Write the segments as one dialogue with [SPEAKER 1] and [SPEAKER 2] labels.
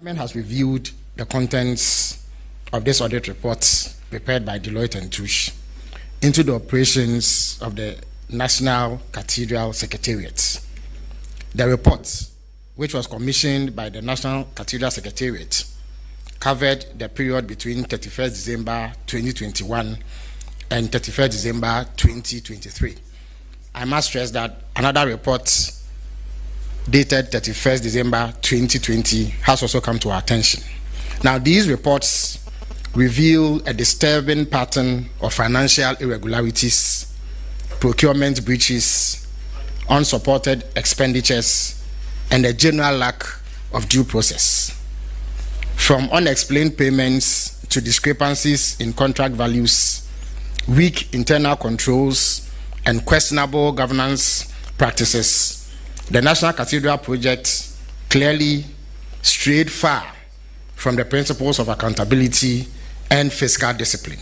[SPEAKER 1] Government has reviewed the contents of this audit report prepared by Deloitte and Touche into the operations of the National Cathedral Secretariat. The report, which was commissioned by the National Cathedral Secretariat, covered the period between 31st December 2021 and 31st December 2023. I must stress that another report dated 31st December 2020 has also come to our attention. Now, these reports reveal a disturbing pattern of financial irregularities, procurement breaches, unsupported expenditures, and a general lack of due process. From unexplained payments to discrepancies in contract values, weak internal controls, and questionable governance practices, the National Cathedral project clearly strayed far from the principles of accountability and fiscal discipline.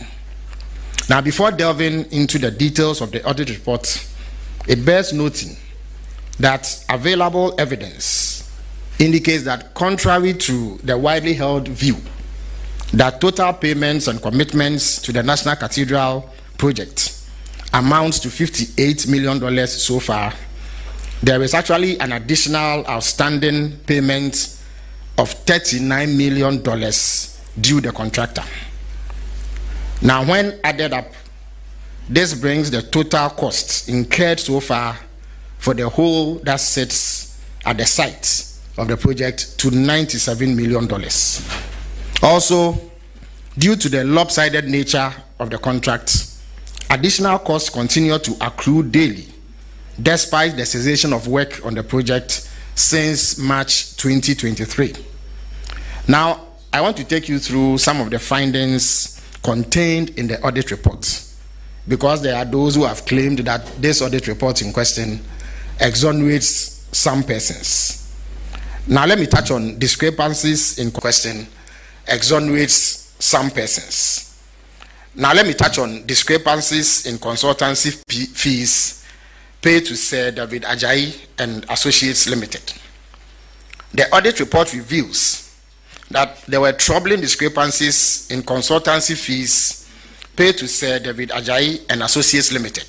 [SPEAKER 1] Now, before delving into the details of the audit report, it bears noting that available evidence indicates that, contrary to the widely held view that total payments and commitments to the National Cathedral project amounts to $58 million so far, there is actually an additional outstanding payment of $39 million due the contractor. Now, when added up, this brings the total costs incurred so far for the whole that sits at the site of the project to $97 million. Also, due to the lopsided nature of the contract, additional costs continue to accrue daily, despite the cessation of work on the project since March 2023. Now, I want to take you through some of the findings contained in the audit report, because there are those who have claimed that this audit report in question exonerates some persons. Now, let me touch on discrepancies in question exonerates some persons. Now, let me touch on discrepancies in consultancy fees paid to Sir David Ajayi and Associates Limited. The audit report reveals that there were troubling discrepancies in consultancy fees paid to Sir David Ajayi and Associates Limited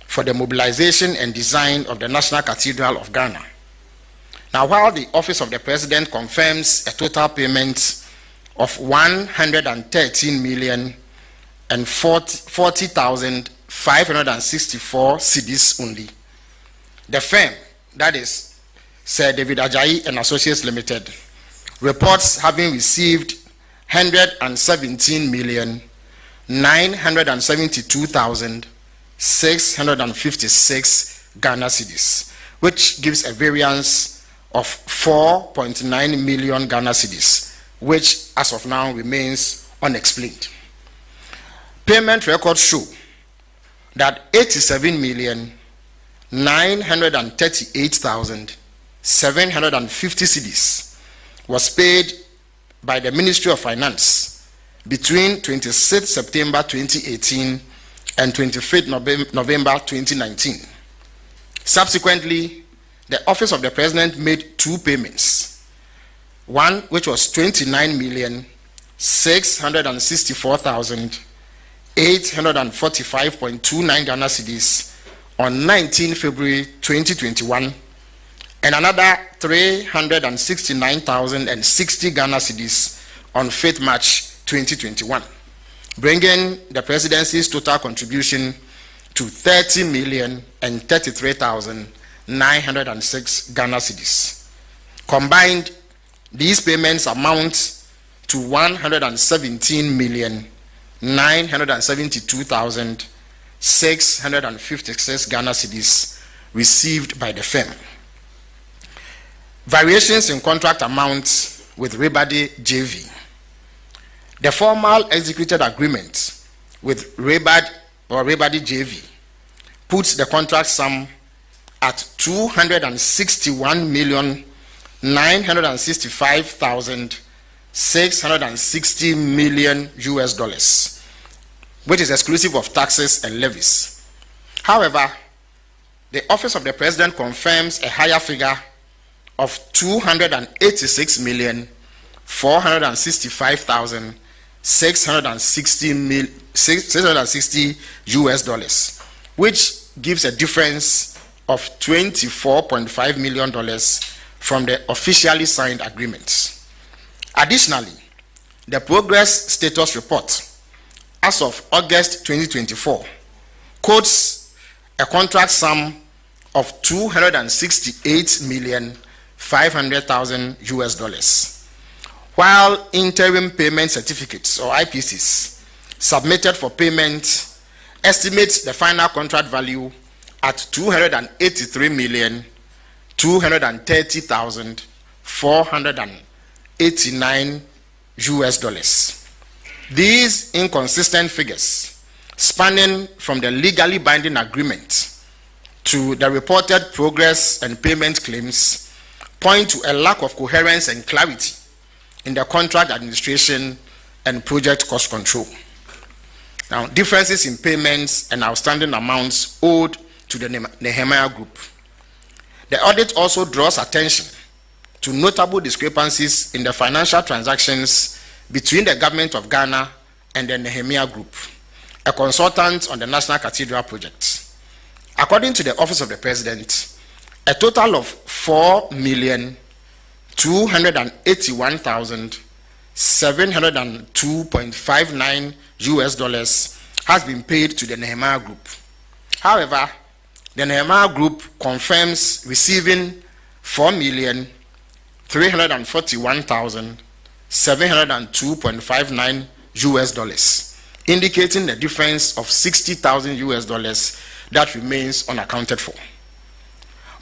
[SPEAKER 1] for the mobilization and design of the National Cathedral of Ghana. Now, while the Office of the President confirms a total payment of 113 million and 40,564 cedis only, the firm, that is Sir David Ajayi and Associates Limited, reports having received 117 million 972,656 Ghana cedis, which gives a variance of 4.9 million Ghana cedis, which as of now remains unexplained. Payment records show that 87 million 938,750 cedis was paid by the Ministry of Finance between 26th September 2018 and 25th November 2019. Subsequently, the Office of the President made two payments. One, which was 29,664,845.29 Ghana cedis on 19 February 2021, and another 369,060 Ghana cedis on 5th March 2021, bringing the Presidency's total contribution to 30,033,906 Ghana cedis. Combined, these payments amount to 117,972,656 Ghana cedis received by the firm. Variations in contract amounts with Rebadi JV. The formal executed agreement with Rebadi JV puts the contract sum at 261,965,660 million US dollars, which is exclusive of taxes and levies. However, the Office of the President confirms a higher figure of 286,400,000 $465,660 US dollars, which gives a difference of $24.5 million from the officially signed agreement. Additionally, the progress status report as of August 2024 quotes a contract sum of $268,500,000 US dollars, while interim payment certificates or IPCs submitted for payment estimates the final contract value at $283,230,489 US dollars. These inconsistent figures, spanning from the legally binding agreement to the reported progress and payment claims, point to a lack of coherence and clarity in the contract administration and project cost control. Now, differences in payments and outstanding amounts owed to the Nehemiah Group. The audit also draws attention to notable discrepancies in the financial transactions between the government of Ghana and the Nehemiah Group, a consultant on the National Cathedral project. According to the Office of the President, a total of $4,281,702.59 US dollars has been paid to the Nehemiah Group. However, the Nehemiah Group confirms receiving $4,341,702.59 US dollars, indicating the difference of $60,000 US dollars that remains unaccounted for.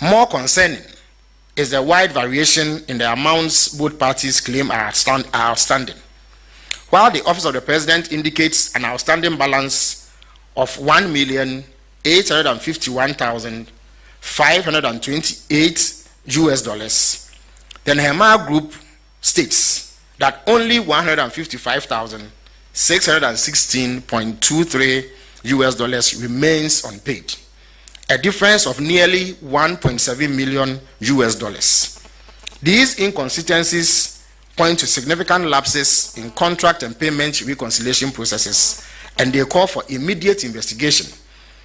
[SPEAKER 1] More concerning is the wide variation in the amounts both parties claim are outstanding. While the Office of the President indicates an outstanding balance of $1,851,528 US dollars, the Nehemiah Group states that only $155,616.23 US dollars remains unpaid, a difference of nearly $1.7 million US dollars. These inconsistencies point to significant lapses in contract and payment reconciliation processes, and they call for immediate investigation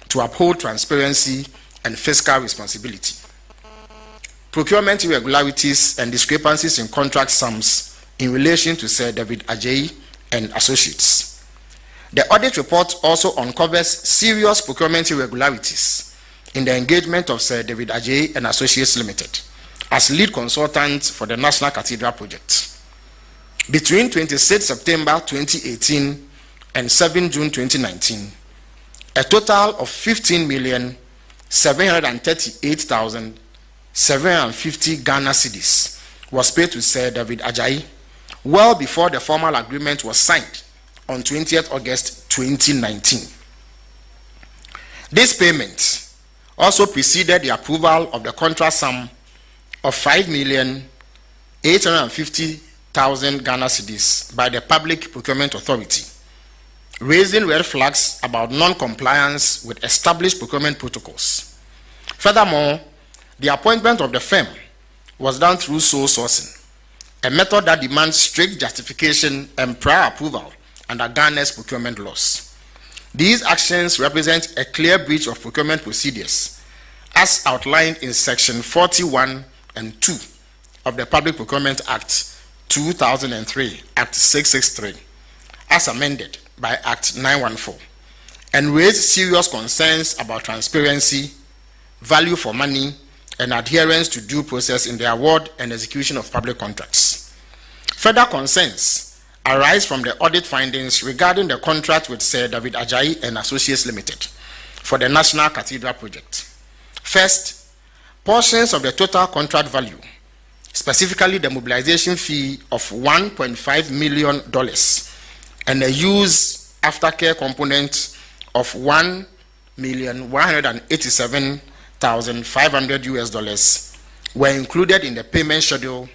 [SPEAKER 1] to uphold transparency and fiscal responsibility. Procurement irregularities and discrepancies in contract sums in relation to Sir David Ajayi and Associates. The audit report also uncovers serious procurement irregularities in the engagement of Sir David Ajayi and Associates Limited as lead consultant for the National Cathedral project. Between 26 September 2018 and 7 June 2019, a total of 15,738,750 Ghana cedis was paid to Sir David Ajayi, well before the formal agreement was signed on 20th August 2019. This payment also preceded the approval of the contract sum of 5,850,000 Ghana cedis by the Public Procurement Authority, raising red flags about non-compliance with established procurement protocols. Furthermore, the appointment of the firm was done through sole sourcing, a method that demands strict justification and prior approval under Ghana's procurement laws. These actions represent a clear breach of procurement procedures as outlined in Section 41 and 2 of the Public Procurement Act 2003, Act 663, as amended by Act 914, and raise serious concerns about transparency, value for money, and adherence to due process in the award and execution of public contracts. Further concerns arise from the audit findings regarding the contract with Sir David Ajayi and Associates Limited for the National Cathedral project. First, portions of the total contract value, specifically the mobilization fee of $1.5 million and a use aftercare component of $1,187,500 US dollars were included in the payment schedule,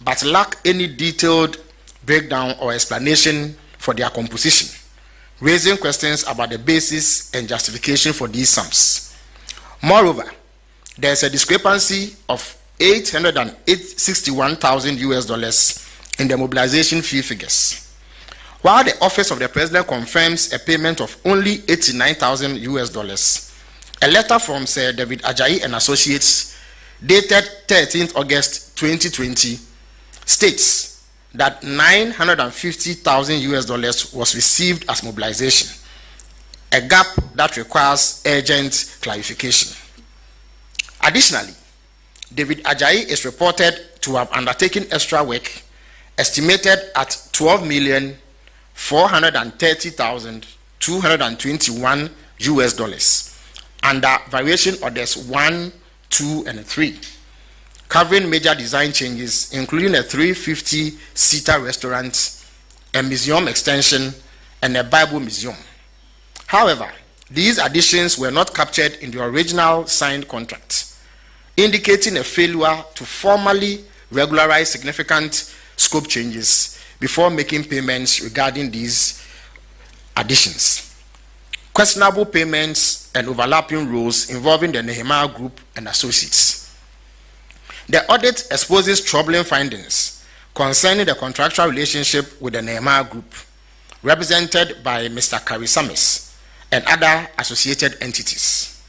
[SPEAKER 1] but lack any detailed breakdown or explanation for their composition, raising questions about the basis and justification for these sums. Moreover, there is a discrepancy of $861,000 US dollars in the mobilization fee figures. While the Office of the President confirms a payment of only $89,000, a letter from Sir David Ajayi and Associates dated 13th August 2020 states that $950,000 was received as mobilization, a gap that requires urgent clarification. Additionally, David Ajayi is reported to have undertaken extra work estimated at $12,430,221 under variation orders 1, 2, and 3, covering major design changes, including a 350-seater restaurant, a museum extension, and a Bible museum. However, these additions were not captured in the original signed contract, indicating a failure to formally regularize significant scope changes before making payments regarding these additions. Questionable payments and overlapping roles involving the Nehemiah Group and Associates. The audit exposes troubling findings concerning the contractual relationship with the Nehemiah Group, represented by Mr. Karisamis and other associated entities.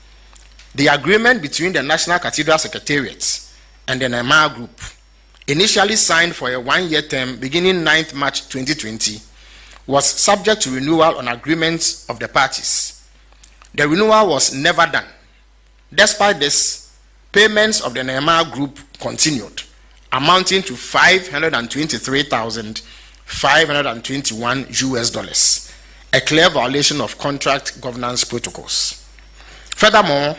[SPEAKER 1] The agreement between the National Cathedral Secretariat and the Nehemiah Group, initially signed for a one-year term beginning 9th March 2020, was subject to renewal on agreements of the parties. The renewal was never done. Despite this, payments of the Nehemiah Group continued, amounting to $523,521, a clear violation of contract governance protocols. Furthermore,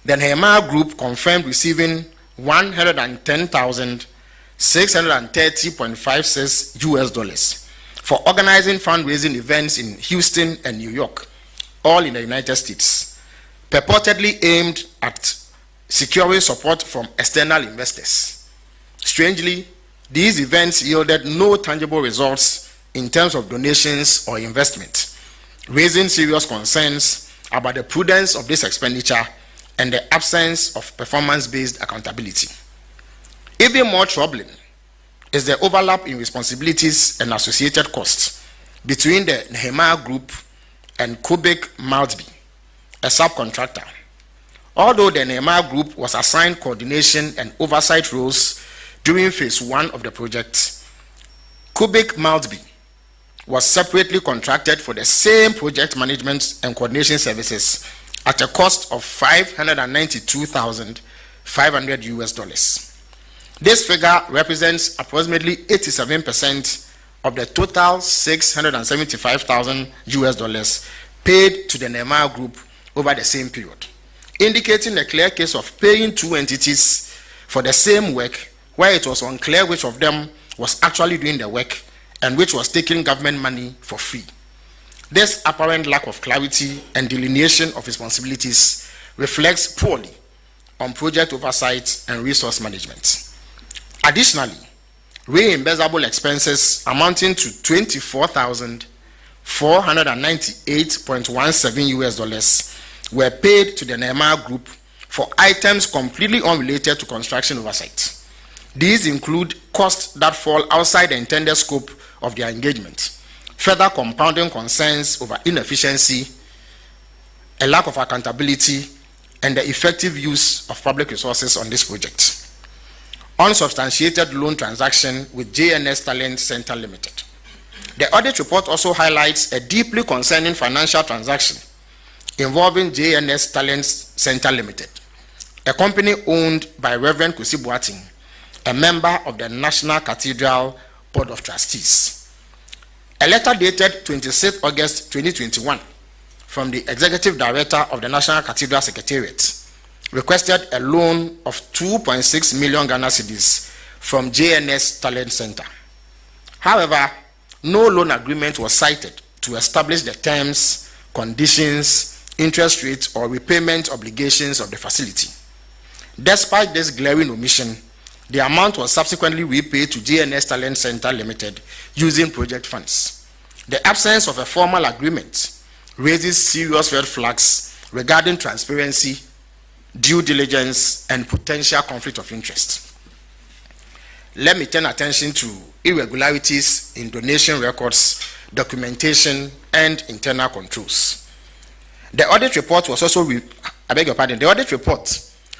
[SPEAKER 1] the Nehemiah Group confirmed receiving $110,630.56 for organizing fundraising events in Houston and New York, all in the United States, purportedly aimed at securing support from external investors. Strangely, these events yielded no tangible results in terms of donations or investment, raising serious concerns about the prudence of this expenditure and the absence of performance-based accountability. Even more troubling is the overlap in responsibilities and associated costs between the Nehemiah Group and Kubik Maltby, a subcontractor. Although the Nehemiah Group was assigned coordination and oversight roles during phase 1 of the project, Kubik Maltby was separately contracted for the same project management and coordination services at a cost of $592,500. This figure represents approximately 87% of the total $675,000 paid to the Nehemiah Group over the same period, indicating a clear case of paying two entities for the same work where it was unclear which of them was actually doing the work and which was taking government money for free. This apparent lack of clarity and delineation of responsibilities reflects poorly on project oversight and resource management. Additionally, reimbursable expenses amounting to $24,498.17 were paid to the Nehemiah Group for items completely unrelated to construction oversight. These include costs that fall outside the intended scope of their engagement, further compounding concerns over inefficiency, a lack of accountability, and the effective use of public resources on this project. Unsubstantiated loan transaction with JNS Talent Center Limited. The audit report also highlights a deeply concerning financial transaction involving JNS Talent Center Limited, a company owned by Reverend Kusi Boateng, a member of the National Cathedral Board of Trustees. A letter dated 26 August 2021 from the Executive Director of the National Cathedral Secretariat requested a loan of 2.6 million Ghana cedis from JNS Talent Center. However, no loan agreement was cited to establish the terms, conditions, interest rates, or repayment obligations of the facility. Despite this glaring omission, the amount was subsequently repaid to JNS Talent Center Limited using project funds. The absence of a formal agreement raises serious red flags regarding transparency, due diligence, and potential conflict of interest. let me turn attention to irregularities in donation records, documentation, and internal controls. The audit report was also, I beg your pardon, the audit report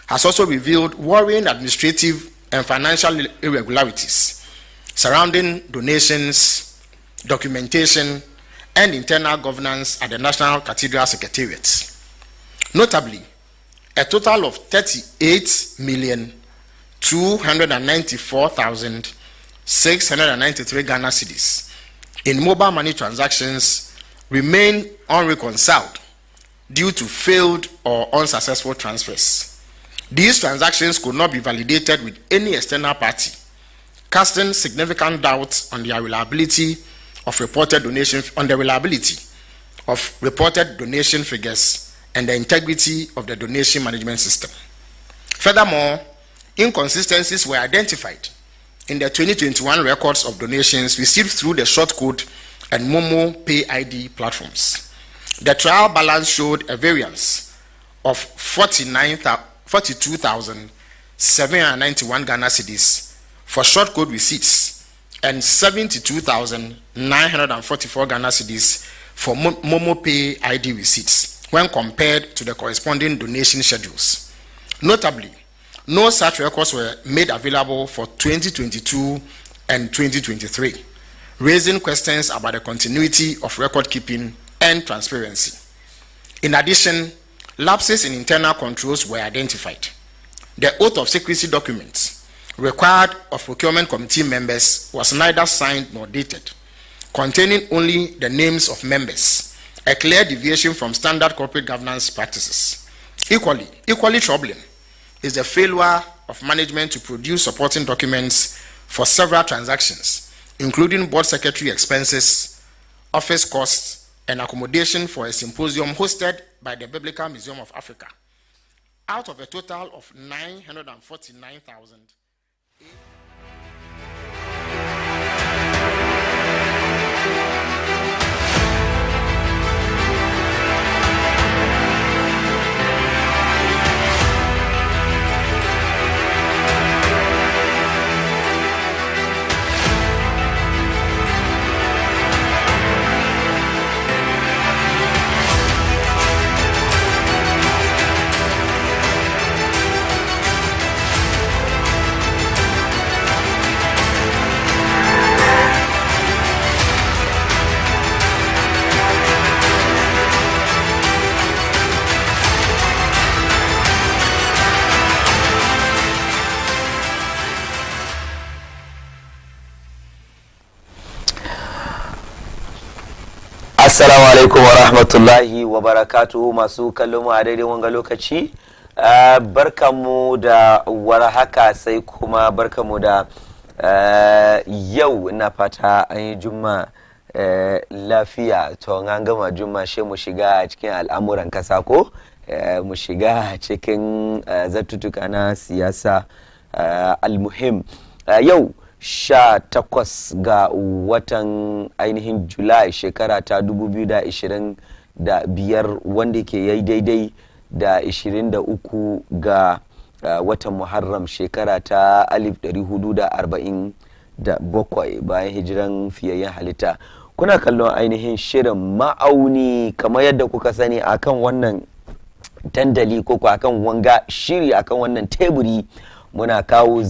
[SPEAKER 1] has also revealed worrying administrative and financial irregularities surrounding donations, documentation, and internal governance at the National Cathedral Secretariat. Notably, a total of 38,294,693 Ghana cedis in mobile money transactions remain unreconciled due to failed or unsuccessful transfers. These transactions could not be validated with any external party, casting significant doubts on the reliability of reported donation figures and the integrity of the donation management system. Furthermore, inconsistencies were identified in the 2021 records of donations received through the short code and Momo Pay ID platforms. The trial balance showed a variance of 42,791 Ghana cedis for short code receipts and 72,944 Ghana cedis for Momo Pay ID receipts when compared to the corresponding donation schedules. Notably, no such records were made available for 2022 and 2023, raising questions about the continuity of record keeping and transparency. In addition, lapses in internal controls were identified. The oath of secrecy documents required of procurement committee members was neither signed nor dated, containing only the names of members, a clear deviation from standard corporate governance practices. Equally troubling is the failure of management to produce supporting documents for several transactions, including board secretary expenses, office costs, and accommodation for a symposium hosted by the Biblical Museum of Africa. Out of a total of 949,000.
[SPEAKER 2] Assalamu alaikum wa rahmatullahi wa barakatuhu masu kallon mu a daidai wanga lokaci. Barkamu da warhaka sai kuma barkamu da yau na fata an yi juma lafiya to an gama juma she mu shiga cikin al'amuran kasa ko mu shiga cikin zattutuka na siyasa almuhim yau 18 ga watan ainihin Julai shekara ta 2025 wanda ke yayi daidai da 23 ga watan Muharram shekara ta 1447 bayan hijiran fiyayyen halitta. Kuna kallon ainihin shirin ma'auni kamar yadda kuka sani akan wannan dandali ko akan wanga shiri akan wannan teburi muna kawo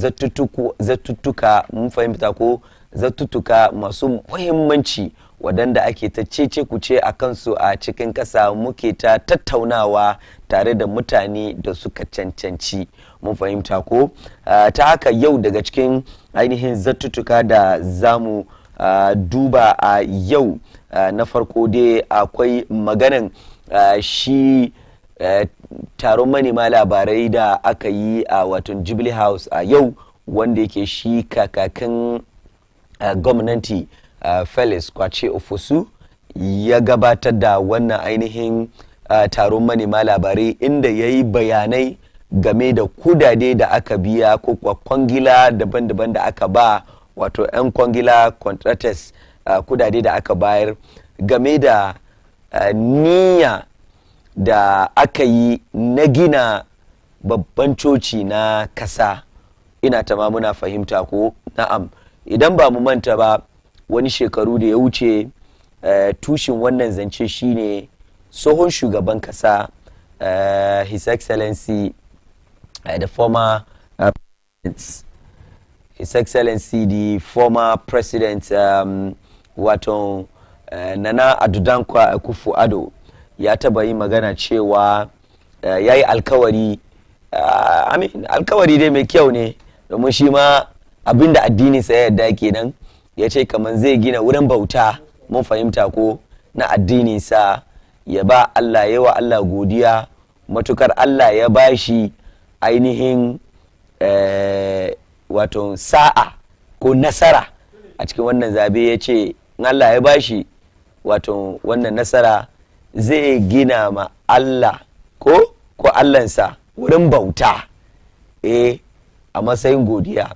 [SPEAKER 2] zattutuka mun fahimta ko zattutuka masu muhimmanci wadanda ake ta cece kuce a kansu a cikin ƙasa muke ta tattaunawa tare da mutane da suka cancanci mun fahimta ko ta haka yau daga cikin ainihin zattutuka da zamu duba a yau na farko dai akwai maganan shi taron manema labarai da aka yi a watan Jubilee House a yau wanda yake shi kakakin gwamnati Felix Kwache Ofosu ya gabatar da wannan ainihin taron manema labarai inda ya yi bayanai game da kudade da aka biya ko kwangila daban-daban da aka ba wato 'yan kwangila contractors kudade da aka bayar game da niyya da aka yi na gina babban coci na kasa ina ta muna fahimta ko na'am, idan ba mu manta ba wani shekaru da ya wuce tushin wannan zance shine tsohon shugaban kasa His Excellency the former His Excellency the former president wato Nana Addo Dankwa Akufo-Addo ya taba yi magana cewa ya yi alkawari alkawari dai mai kyau ne domin shi ma abinda addini sa yadda kenan ya ce kamar zai gina wurin bauta mun fahimta ko na addini sa ya ba Allah yawa Allah godiya matukar Allah ya bashi ainihin wato sa'a ko nasara a cikin wannan zabe ya ce in Allah ya bashi wato wannan nasara zai gina ma Allah ko Allahnsa wurin bauta a matsayin godiya.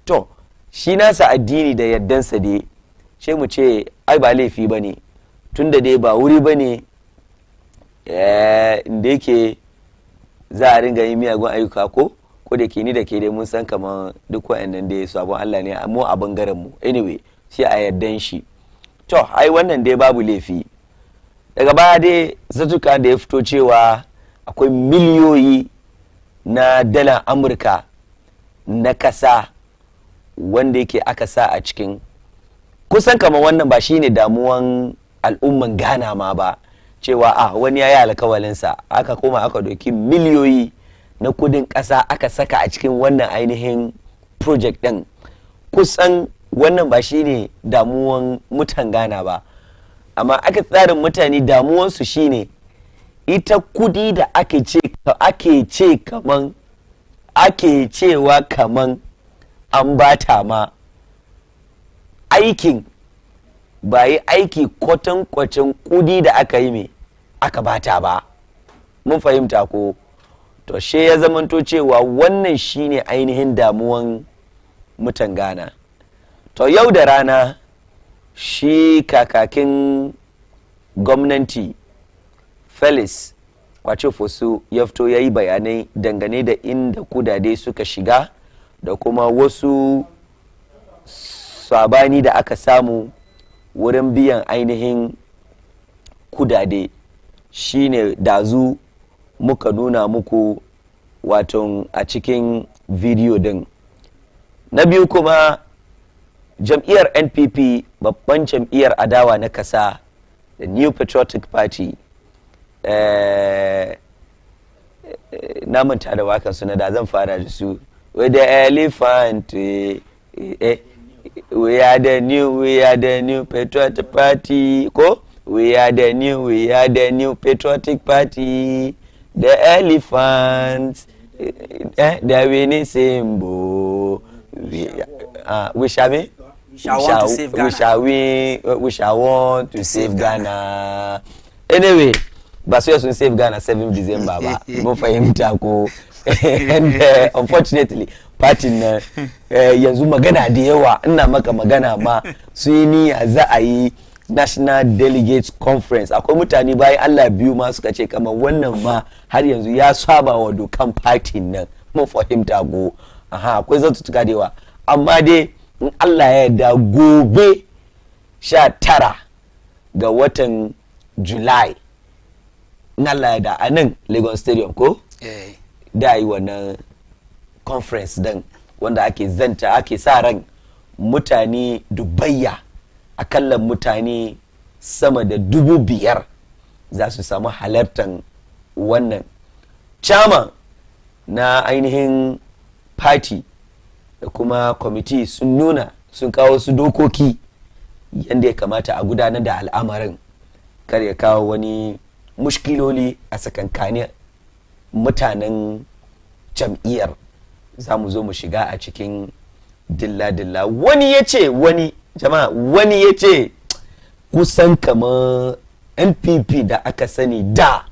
[SPEAKER 2] To shi nasa addini da yaddansa dai sai mu ce ai ba laifi ba ne tunda dai ba wuri ba ne da yake za a ringa yi miyagun ayyuka ko da ke ni da ke dai mun san kamar duk wa'annan dai sabon Allah ne mu a bangaren mu anyway sai a yaddan shi. To ai wannan dai babu laifi. Daga baya dai zatuka da ya fito cewa akwai miliyoyi na dalar Amurka na kasa wanda yake aka sa a cikin kusan kamar wannan ba shine damuwan al'umman Ghana ma ba cewa wani ya yi alkawalinsa aka koma aka doki miliyoyi na kudin kasa aka saka a cikin wannan ainihin project din. Kusan wannan ba shine damuwan mutan Ghana ba amma aka tsarin mutane damuwansu shine ita kudi da ake cewa kaman an bata ma aikin ba yi aiki kwatankwacin kudi da aka yi mai aka bata ba mun fahimta ko. To she ya zamanto cewa wannan shine ainihin damuwan mutan Ghana. To yau da rana shi kakakin gwamnati Felix Kwache-Fosu ya fito ya yi bayanai dangane da inda kudade suka shiga da kuma wasu sabani da aka samu wurin biyan ainihin kudade shine dazu muka nuna muku wato a cikin video din. Na biyu kuma jam'iyyar NPP babban jam'iyyar adawa na kasa the New Patriotic Party na manta da wakan suna da zan fara da su with the elephant we are the new patriotic party ko we are the new patriotic party the elephant the winning symbol we shall win. We shall want to save Ghana. Anyway, ba so sun save Ghana 7 December ba. Mun fahimta ko. And unfortunately, party na yanzu magana da yawa ina maka magana ma su yi niyya za a yi National Delegates Conference. Akwai mutane bayan Allah biyu ma suka ce kamar wannan ma har yanzu ya saba wa dokan party nan. Mun fahimta ko. Akwai zatutuka da yawa. Amma dai in Allah ya yarda gobe 19 ga watan July in Allah ya yarda a nan Lagos Stadium ko? Da yi wannan conference din wanda ake sa ran mutane dubayya akalla mutane sama da 5,000 za su samu halartar wannan. Chairman na ainihin party da kuma kwamiti sun kawo su dokoki yadda ya kamata a gudanar da al'amarin kar ya kawo wani mushkiloli a sakankanin mutanen jam'iyyar. Za mu zo mu shiga a cikin dilla-dilla. Wani ya ce kusan kamar NPP da aka sani da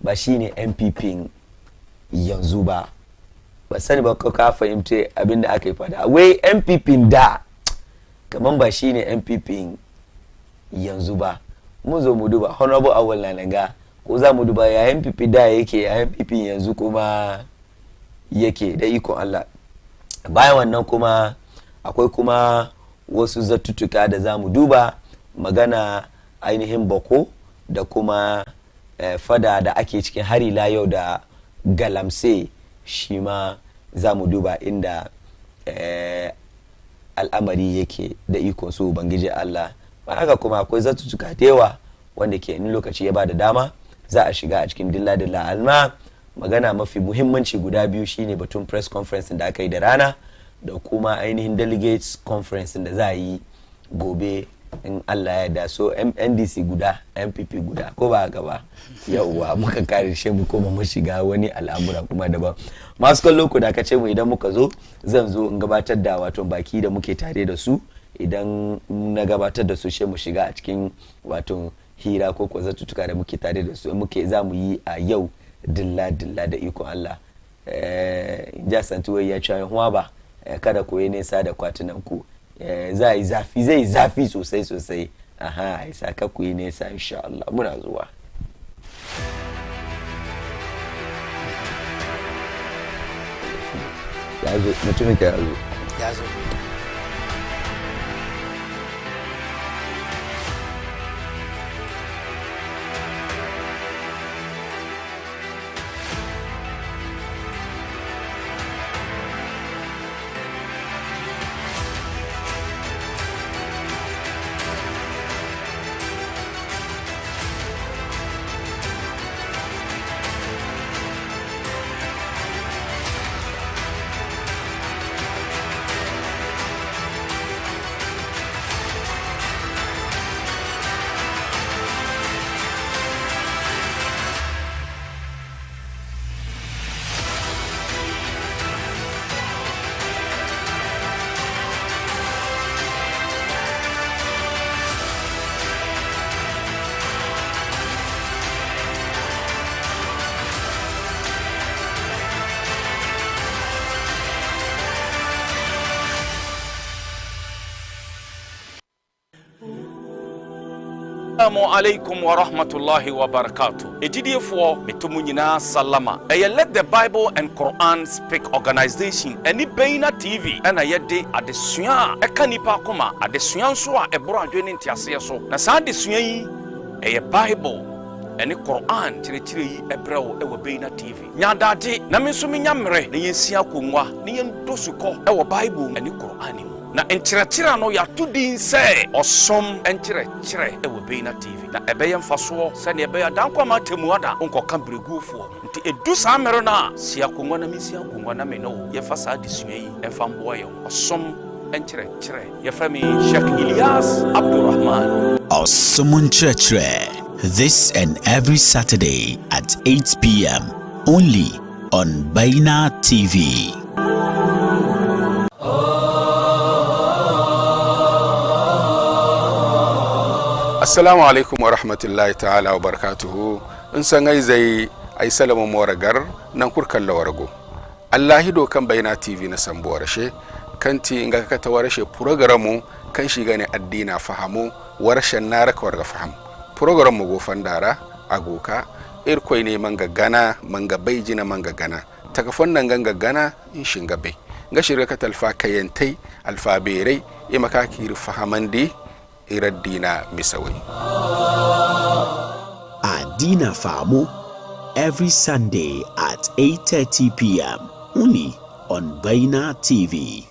[SPEAKER 2] ba shine NPP yanzu ba sani ba ka fahimce abinda aka yi fada wai NPP da kaman ba shine NPP yanzu ba. Mun zo mu duba honorable Awal Nanaga ko za mu duba ya NPP da yake ya NPP yanzu kuma yake da ikon Allah. Bayan wannan kuma akwai kuma wasu zattutuka da za mu duba, magana ainihin bako da kuma fada da ake cikin hari la yau da galamse, shi ma za mu duba inda al'amari yake da ikon su Ubangiji Allah. Ba haka kuma akwai zattutuka da yawa wanda ke in lokaci ya ba da dama za a shiga a cikin dilla-dilla. Alma magana mafi muhimmanci guda biyu shine batun press conference da aka yi da rana da kuma ainihin delegates conference da za a yi gobe in Allah ya da. So NDC guda, MPP guda, ko ba haka ba, yauwa muka kare shi mu koma mu shiga wani al'amura kuma daban. Masu kallo ku da ka ce mu idan muka zo zan zo in gabatar da wato baki da muke tare da su, idan na gabatar da su shi mu shiga a cikin wato hira ko ko zatutuka da muke tare da su muke za mu yi a yau dilla da ikon Allah. Ja santuwai ya cewa huwa ba kada ku yi nesa da kwatunan ku, zai zafi sosai. Aha, isa ka ku yi nesa insha Allah. Muna zuwa. Ya zo mutumin ka ya zo.
[SPEAKER 3] Assalamu alaikum wa rahmatullahi wa barakatuh. Ejidiyefo metumu nyina salama. Let the Bible and Quran Speak Organization eni Beina TV ena yede adesua eka nipa koma adesua nso a ebro adwene ntiase so. Na saa adesua yi Bible eni Quran kyerɛkyerɛ yi ebrɛwo ewo Beina TV. Nyadade na me nso menya mmerɛ na yensia konwa na yendosukɔ ewo Bible eni Quran mu. Na enkyerɛkyerɛ no yato din sɛ ɔsom enkyerɛkyerɛ ewo Beina TV. Na ɛbɛyɛ mfasoɔ sɛ ne ɛbɛyɛ dankwa ma temuada onkɔka bregufoɔ. Nti edu saa mmerɛ na sia konwa na mesia konwa na me no yɛfa saa desua yi ɛfa mboa yɛ ɔsom enkyerɛkyerɛ. Yɛfrɛ me Sheikh Ilyas Abdurrahman.
[SPEAKER 4] Ɔsom enkyerɛkyerɛ. This and every Saturday at 8 p.m. only on Beina TV.
[SPEAKER 5] Assalamu alaikum wa rahmatullahi ta'ala wa barakatuhu. In san zai ai salamu moragar nan kurkan lawargo. Allah do kan Beina TV na sambo rashe kanti inga ka ta warashe programu kan shiga ne addina fahamu warashen na raka warga faham. Programu go fandara agoka irkoi ne manga gana manga baijina manga gana. Taka fonnan ganga gana in shinga bai. Ga shirga ka talfa kayantai alfa berai imaka kiri fahamandi Iradina Misawi.
[SPEAKER 4] Adina Famu every Sunday at 8:30 p.m. only on Beina TV.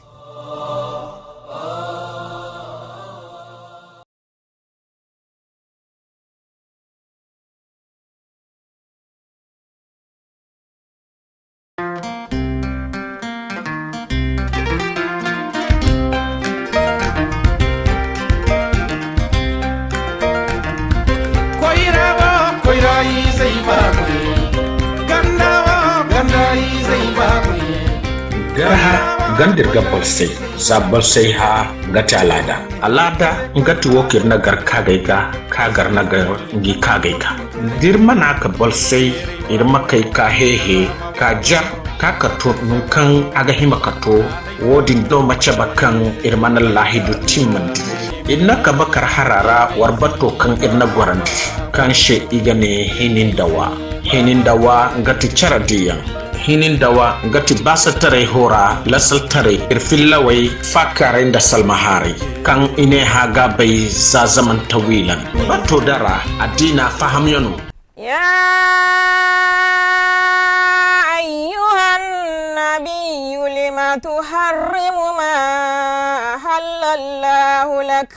[SPEAKER 6] Gandir gabalsai zabalsai ha gati alada ngati wokir na gar kagaiga kagar na gar ngi kagaiga dirma na ka balsai irma kai ka hehe ka ja ka kato nunkan aga hima kato wodin do mace bakan irma na lahidu timmandi inna ka bakar harara warbato kan irna gwarandi kan she igane hinin dawa ngati charadiyan hinin dawa ngati basa tare hora lasal tare irfillawai fakare da salmahari kan ine haga bai za zaman tawilan bato dara adina faham yano
[SPEAKER 7] ya ayyuhan nabiyyu lima tuharrimu ma halallahu lak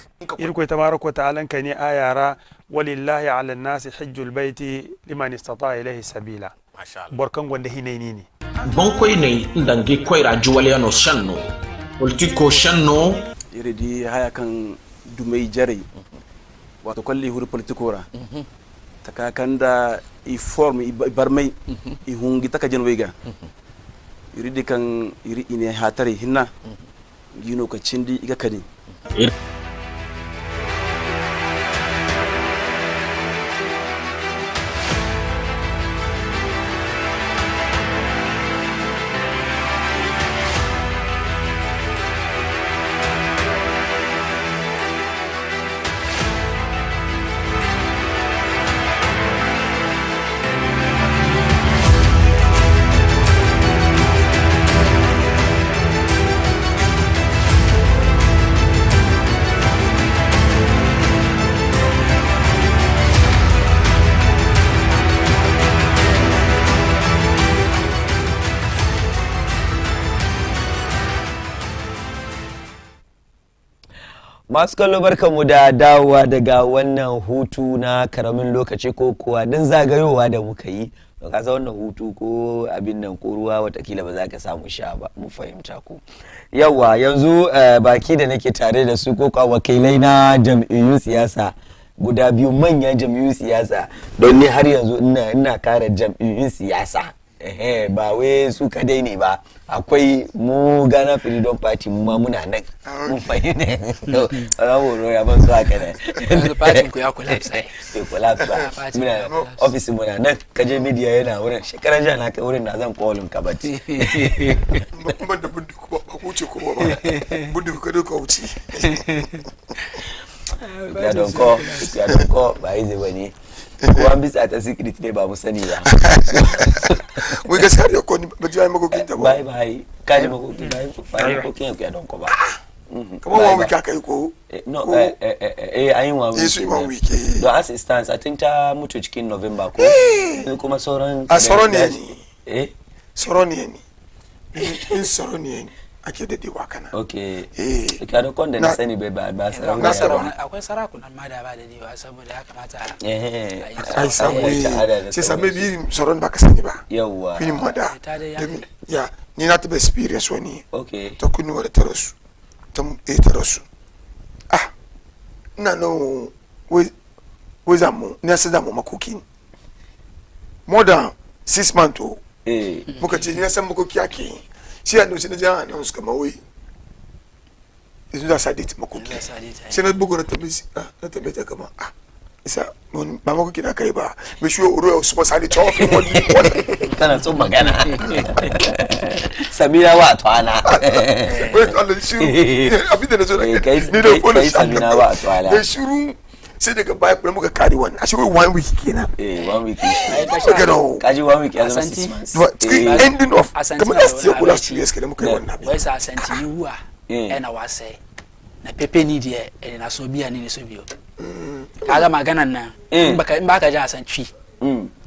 [SPEAKER 8] irko tabaraka ta'ala kani ayara walillahi ala nasi hajjul baiti liman istata ilayhi sabila borkan gonda hineni ne
[SPEAKER 6] bon koy ne ndangi koyra juwaliyano shanno politiko shanno
[SPEAKER 9] iridi haya kan dumai jare wato kalli huri politikora takakanda i form i barmai i hungi taka jenwega iridi kan iri ine hatare hinna gino ka cindi iga kani
[SPEAKER 2] masu kallo barkanmu da dawowa daga wannan hutu na karamin lokaci ko kuwa don zagayowa da muka yi don kasa wannan hutu ko abin nan ko ruwa watakila ba za ka samu sha ba mu fahimta ko yawa yanzu baki da nake tare da su ko wakilai na jam'iyyun siyasa guda biyu manyan jam'iyyun siyasa don ni har yanzu ina kare jam'iyyun siyasa ba wai su kadai ne ba akwai mu Ghana Freedom Party mu ma muna nan mun fahimta rawo ya ban su haka ne
[SPEAKER 10] party ku ya collapse
[SPEAKER 2] ba muna office muna nan kaje media yana wurin shekaran jiya na kai wurin da zan call ka bati
[SPEAKER 5] ban da bundi ku ba ku ce ko ba bundi ku kada ku wuce
[SPEAKER 2] ya don ko ba yi zai bane ko an bisa ta secret ne ba mu sani ba
[SPEAKER 5] wai gaskiya da ko ba ji ai makokin ta ba
[SPEAKER 2] bye kaje makokin bai makokin ya don ko ba
[SPEAKER 5] kamar wa wiki kai ko
[SPEAKER 2] no ayin wa wiki do as it stands I think ta mutu cikin November ko kuma sauran
[SPEAKER 5] sauran ne sauran ne
[SPEAKER 10] in
[SPEAKER 5] sauran ne ake dadewa kana
[SPEAKER 2] okay ka da kon da na sani bai ba
[SPEAKER 10] sarakuna akwai sarakunan ma da ba da dewa saboda ya kamata
[SPEAKER 5] ai sai sabai bi sauran ba ka sani ba
[SPEAKER 2] yawa
[SPEAKER 5] kini mada ya ni na ta experience wani
[SPEAKER 2] okay
[SPEAKER 5] ta kuni wa tarasu tarasu ina no we zamu ne sai zamu makoki more than 6 months muka ce ni san makoki ake shi ando sai na ja announce kama wai idan da sadit makoki sai na bugu na tabbata kama isa mun ba makoki na kai ba me shi oro su ba sadi chofi wani
[SPEAKER 2] kana son magana Samira wa twana
[SPEAKER 5] wai Allah shi abin da nazo na kai ni da police
[SPEAKER 2] Samira wa twana
[SPEAKER 5] da shiru sai daga baya kuma muka kare wannan a shi 1 week kenan
[SPEAKER 2] 1 week
[SPEAKER 5] kaji
[SPEAKER 2] 1 week ya zama 6 months
[SPEAKER 5] ending of kamar last year ko last 2 years kenan muka yi wannan
[SPEAKER 10] wai sa asanti ni huwa ena wase na pepe ni die na so biya ni so biyo kaga maganan nan in baka ji asanti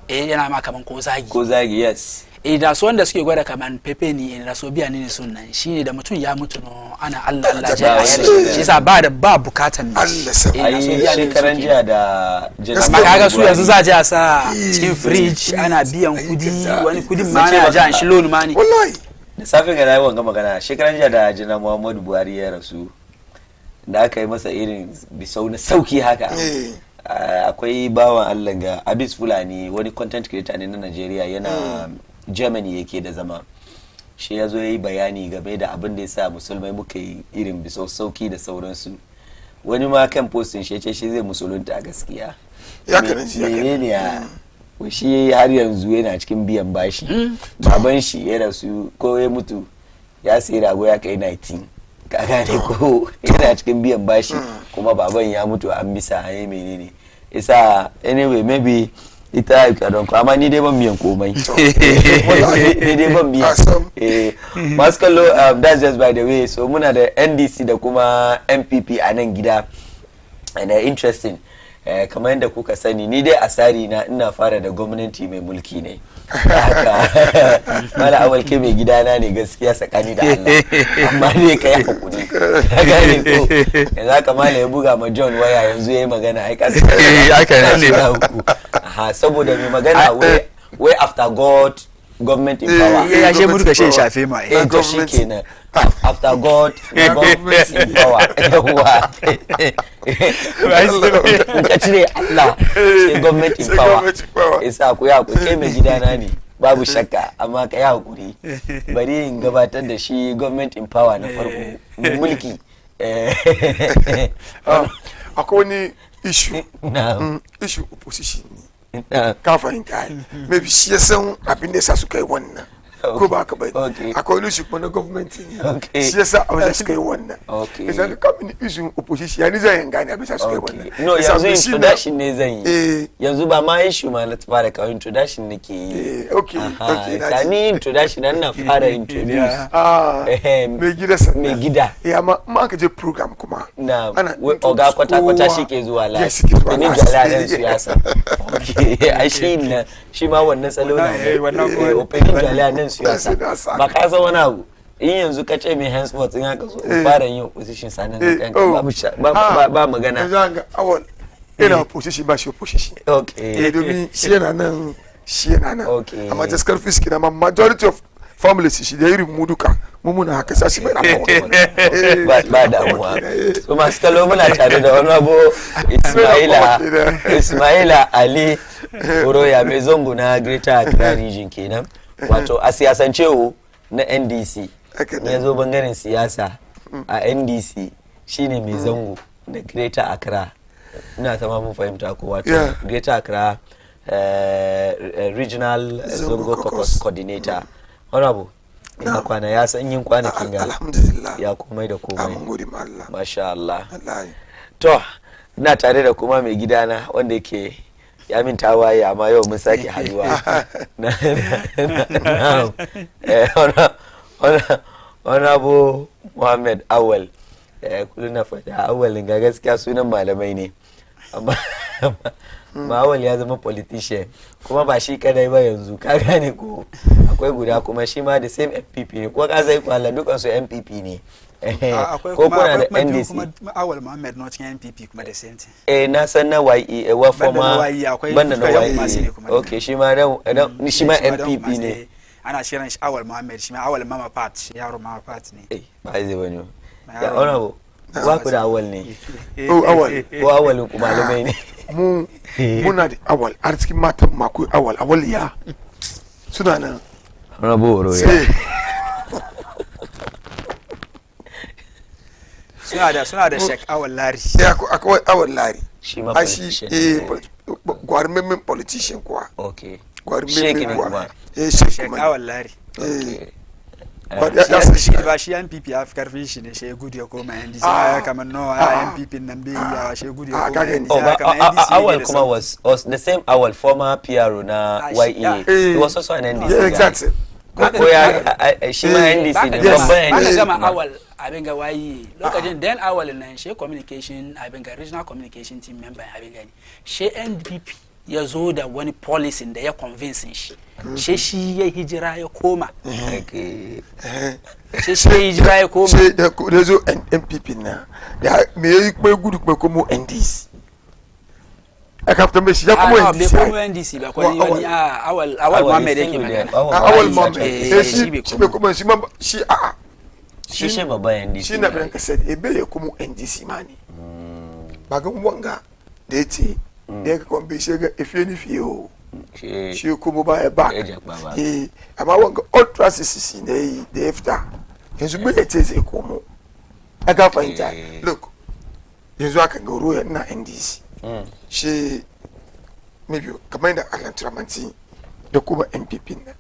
[SPEAKER 10] yana ma kaman ko zagi
[SPEAKER 2] yes
[SPEAKER 10] da su wanda suke gwada kaman pepe ni da so biya ni sun nan shine da mutum ya mutu no ana Allah ja shi yasa ba bukatan
[SPEAKER 5] Allah sai
[SPEAKER 2] ai shekaran jiya da
[SPEAKER 10] amma kaga su yanzu za a sa cikin fridge ana biyan kudi wani kudin ma ana ja an shi loan ma ne
[SPEAKER 5] wallahi
[SPEAKER 2] da safe ga rayuwar ga magana shekaran jiya da jina Muhammadu Buhari ya rasu da aka yi masa irin bisau na sauki haka akwai bawan Allah ga Abis Fulani wani content creator ne na Najeriya yana Germany yake da zama shi ya zo ya yi bayani game da abin da ya sa musulmai muka yi irin bisau sauki da sauransu wani ma kan postin shi ce shi zai musulunta a gaskiya
[SPEAKER 5] ya kanan shi ya
[SPEAKER 2] kanan ya shi har yanzu yana cikin biyan bashi baban shi ya rasu ko ya mutu ya sayi rago ya kai 19 kaga ne ko yana cikin biyan bashi kuma baban ya mutu an bisa a yi menene isa anyway maybe ita ka don amma ni dai ban miyan komai ni dai ban miyan masu kallo that's just by the way so muna da NDC da kuma MPP a nan gida and interesting kamar yadda kuka sani ni dai asari na ina fara da gwamnati mai mulki ne haka mala awal ke mai gidana ne gaskiya tsakani da Allah amma ne kai hakuri ka gane ko yanzu haka mala ya buga ma John waya yanzu yayi magana ai ka
[SPEAKER 10] haka ne
[SPEAKER 2] aha saboda mai magana way after God government in power
[SPEAKER 10] ya je mutu ka shi shafe ma
[SPEAKER 2] to shikenan after God government in power yawa ka cire Allah sai government in power isa ku ya ku ke mai gidana ne babu shakka amma ka ya hakuri bari in gabatar da shi government in power na farko mulki
[SPEAKER 11] akwai wani issue issue opposition ka fahimta maybe shi ya san abin da sa su kai wannan ko ba ka bai akwai wani shi kuma na gwamnati ne shi ya sa abin su kai wannan idan ka kama ni issue opposition yani zan yanga ne abin sa su kai wannan
[SPEAKER 2] no yanzu introduction ne zan yi yanzu ba ma issue ma na fara kawai introduction nake yi sani introduction nan na fara introduce
[SPEAKER 11] mai gida amma ma ka je program kuma
[SPEAKER 2] ana oga kwata shi ke zuwa live ni jalalan siyasa ai shi ma wannan tsalo ne opening jalalan siyasa ba ka san wani abu in yanzu ka ce mai henceforth in haka so fara yin opposition sanan da kanka ba magana
[SPEAKER 11] zanga awal ina opposition ba shi opposition domin shi yana nan amma just karfi suke na majority of families shi da irin mu duka mu muna haka sashi bai rafa
[SPEAKER 2] ba damuwa so masu kallo muna tare da wani abu Ismaila Ali Oroya mai zongo na Greater Accra Region kenan wato a siyasance na NDC ne zo bangaren siyasa a NDC shine mai zango da Greater Accra ina ta mun fahimta ko wato Greater Accra Regional Zongo Caucus Coordinator honorable ina kwana ya san yin kwanakin ga
[SPEAKER 11] alhamdulillah
[SPEAKER 2] ya komai da komai masha Allah
[SPEAKER 11] wallahi
[SPEAKER 2] to ina tare da kuma mai gidana wanda yake ya min tawaye amma yau mun sake haduwa honorable Muhammad Awal kullum na faɗa Awal ga gaskiya sunan malamai ne amma Awal ya zama politician kuma ba shi kadai ba yanzu ka gane ko akwai guda kuma shi ma da same MPP ne ko ka sai kwalla dukan su MPP ne
[SPEAKER 10] ko kuna da NDC kuma Awal Muhammad no cikin MPP kuma da same thing
[SPEAKER 2] na san na YE wa former banda na YE okay shi ma shi ma MPP ne
[SPEAKER 10] ana shirin shi Awal Muhammad shi ma Awal Mama Pat yaro Mama Pat ne
[SPEAKER 2] ba zai bane ya honorable wa ku da Awal ne
[SPEAKER 11] Awal
[SPEAKER 2] ko Awal ku malamai ne
[SPEAKER 11] muna da Awal a cikin matan mako Awal ya suna nan
[SPEAKER 2] honorable ya
[SPEAKER 10] suna da Sheikh Awal Lari
[SPEAKER 11] akwai Awal Lari
[SPEAKER 2] shi ma politician
[SPEAKER 11] gwarmemin politician kuwa
[SPEAKER 2] okay
[SPEAKER 11] gwarmemin kuwa
[SPEAKER 10] Sheikh Awal Lari ba shi MPP ya fi karfin shi ne shi gudu ya koma NDC ya kamar no MPP nan bai ya shi gudu ya koma NDC
[SPEAKER 2] Awal kuma was the same Awal former PRO na YE he was also an NDC
[SPEAKER 11] exactly
[SPEAKER 2] ko ya shi ma NDC ne babban
[SPEAKER 10] NDC gama Awal abin ga YE lokacin then Awal nan shi communication abin ga regional communication team member abin ga shi NDP ya zo da wani policy da ya convince shi ya hijira ya koma shi ya hijira ya koma
[SPEAKER 11] shi da zo MPP na da me yayi kuma gudu kuma komo NDC aka fita mai shi ya kuma NDC
[SPEAKER 10] ba kuma NDC ba ko wani Awal Muhammad yake magana
[SPEAKER 11] Awal Muhammad shi bai kuma shi
[SPEAKER 2] shi babban NDC
[SPEAKER 11] shi na ban ka sai ebe ya kuma NDC ma ne ba ga wanga da yace da ya kuma bai shiga ife ni fiyo shi kuma baya ba amma wanga all processes ne da ya fita yanzu bai ce zai komo aka fahimta look yanzu aka ga ruwa na NDC shi maybe kamar da Alan Tramanti da kuma MPP na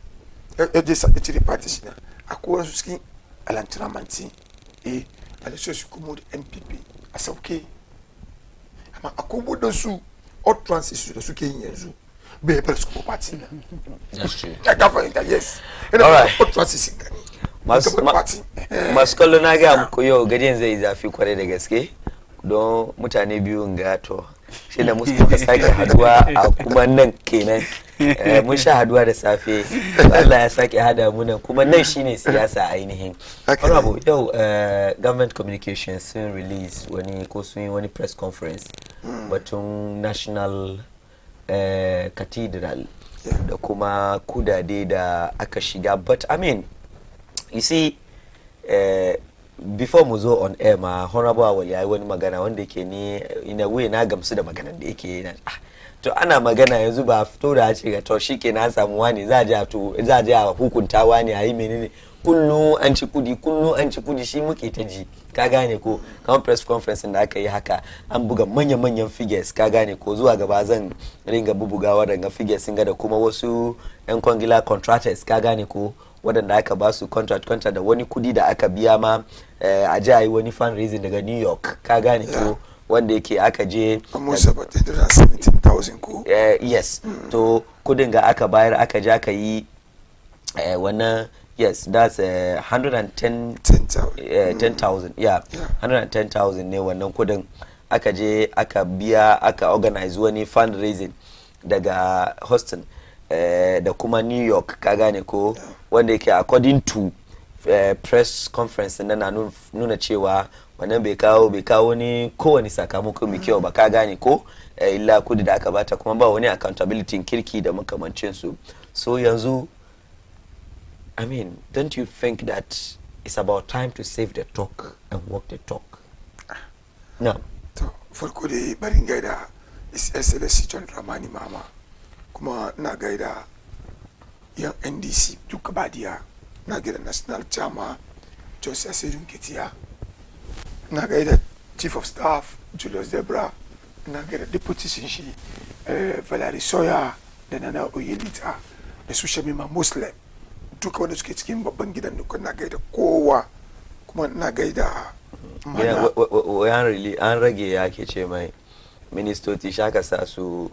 [SPEAKER 11] ya je sa cire party shi na akwai wasu cikin Alan Tramanti a da su kuma da MPP a sauke amma akwai wadansu all transitions da suke yin yanzu be press ko party na
[SPEAKER 2] that's true
[SPEAKER 11] ya ka fahimta yes ina ko trust kani
[SPEAKER 2] masu kallo na ga muku yau gajen zai zafi kwarai da gaske don mutane biyun gato shi da muka sake haduwa a kuma nan kenan mun sha haduwa da safe Allah ya sake hada mu nan kuma nan shine siyasa ainihin honorable yau government communications sun release wani ko sun yi wani press conference batun national cathedral da kuma kudade da aka shiga but I mean you see before mu zo on air ma honorable awal yayi wani magana wanda yake ni in a way na gamsu da maganar da yake to ana magana yanzu ba fito da ce ga to shikenan an samu wani za a je a hukunta wani ayi menene kullu an ci kudi shi muke ta ji ka gane ko kamar press conference da aka yi haka an buga manyan figures ka gane ko zuwa gaba zan ringa bubugawa daga figures sun ga da kuma wasu yan kwangila contractors ka gane ko waɗanda aka ba su contract da wani kudi da aka biya ma a ji a yi wani fundraising daga New York ka gane ko wanda yake aka je
[SPEAKER 11] almost about 117,000 ko
[SPEAKER 2] yes to kudin ga aka bayar aka je aka yi wannan yes that's 110,000 yeah 110,000 ne wannan kudin aka je aka biya aka organize wani fundraising daga Houston da kuma New York ka gane ko wanda yake according to press conference na nuna cewa wannan bai kawo ni kowane sakamako mai kyau ba ka gane ko illa kudi da aka bata kuma ba wani accountability kirki da makamancin su so yanzu I mean don't you think that it's about time to save the talk and walk the talk no
[SPEAKER 11] to farko dai barin gaida is SLC John Ramani Mama kuma na gaida yan NDC duka badiya na gaida national chama Joseph Sedun Ketia na gaida chief of staff Julius Debra na gaida deputy shi Valerie Soya da Nana Oyelita da su Shamima Muslim duka wanda suke cikin babban gidan duka na gaida kowa kuma na gaida
[SPEAKER 2] an rage ya ke ce mai ministoci shaka sa su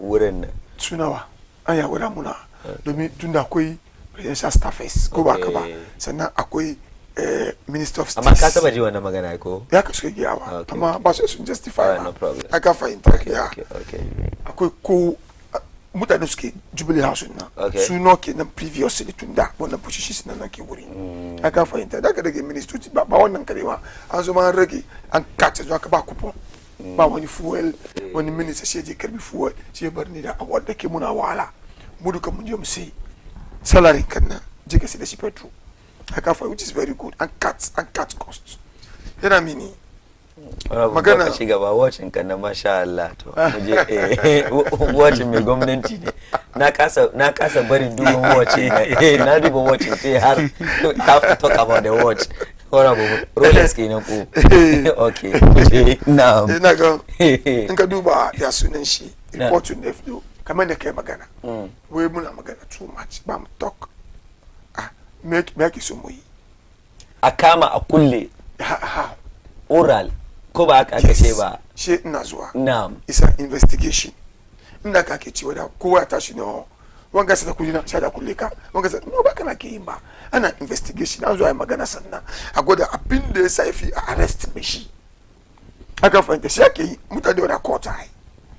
[SPEAKER 2] wurin nan
[SPEAKER 11] sunawa an ya wada muna domin tun da akwai presidential staffers ko ba ka ba sannan akwai minister of state
[SPEAKER 2] amma ka taba ji wannan magana ko
[SPEAKER 11] ya ka suka giyawa amma ba su sun justify
[SPEAKER 2] no problem
[SPEAKER 11] aka fahimta ya akwai ko mutane suke jubilee house na su no ke nan previously tun da wannan positions nan ke wuri aka fahimta daga ministoci ba wannan karewa an zo ma rage an kace zuwa ka ba coupon ba wani fuel wani minista sai je karbi fuel sai bar ni da awar da ke muna wahala mu duka mun je mu sai salary kan nan je ka sai da shi petrol haka fa which is very good and cut costs yana mini
[SPEAKER 2] magana shi gaba watching kan nan masha Allah to mu je watching mai gwamnati ne na kasa barin dubin watch na duba watch sai har have to talk about the watch horrible Rolex kenan ko okay now
[SPEAKER 11] ina ga in ka duba ya sunan shi reporting da fdo kamar da kai magana wai muna magana too much ba mu talk me yake so mu yi
[SPEAKER 2] a kama a kulle oral ko ba aka ce ba
[SPEAKER 11] she ina zuwa
[SPEAKER 2] na'am
[SPEAKER 11] it's an investigation inda ka ke cewa da kowa ya tashi ne wanga sai da kudi na sai da kulle ka wanga sai no ba kana ke yin ba ana investigation an zo ai magana sannan a gwada abin da ya saifi a arrest mai shi aka fahimta shi yake yi mutane da court ai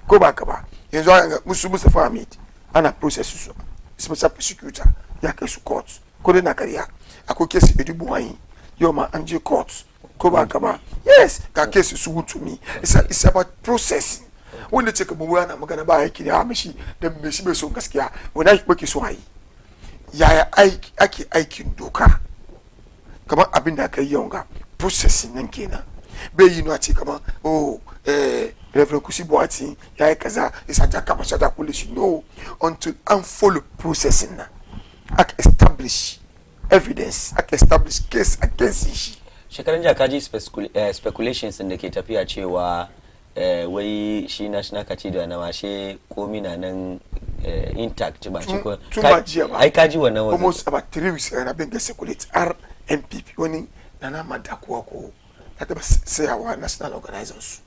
[SPEAKER 11] ko ba ka ba yanzu an musu Hamid ana process su special prosecutor ya kai su court ko da na kariya akwai case edibu wani yau ma an je court ko ba ka ba yes ka case su wutu mi it's about processing wanda ce kamar wani magana ba aiki da mishi da mai shi bai son gaskiya wani aiki bake so hayi yaya ake aikin doka kamar abin da aka yi yau ga processing nan kenan bai yi ce kamar Reverend Kusi Boati ya yi kaza isa ta kama shata kule shi no until an follow processing na aka establish evidence aka establish case against shi
[SPEAKER 2] shekaran jiya kaji speculations da ke tafiya cewa wai shi national cathedral na mashe komi na nan intact ba shi ko ai kaji wannan wazo
[SPEAKER 11] almost about 3 weeks na bin ga circulate RMPP wani nana madakuwa ko ta taba sayawa national organizers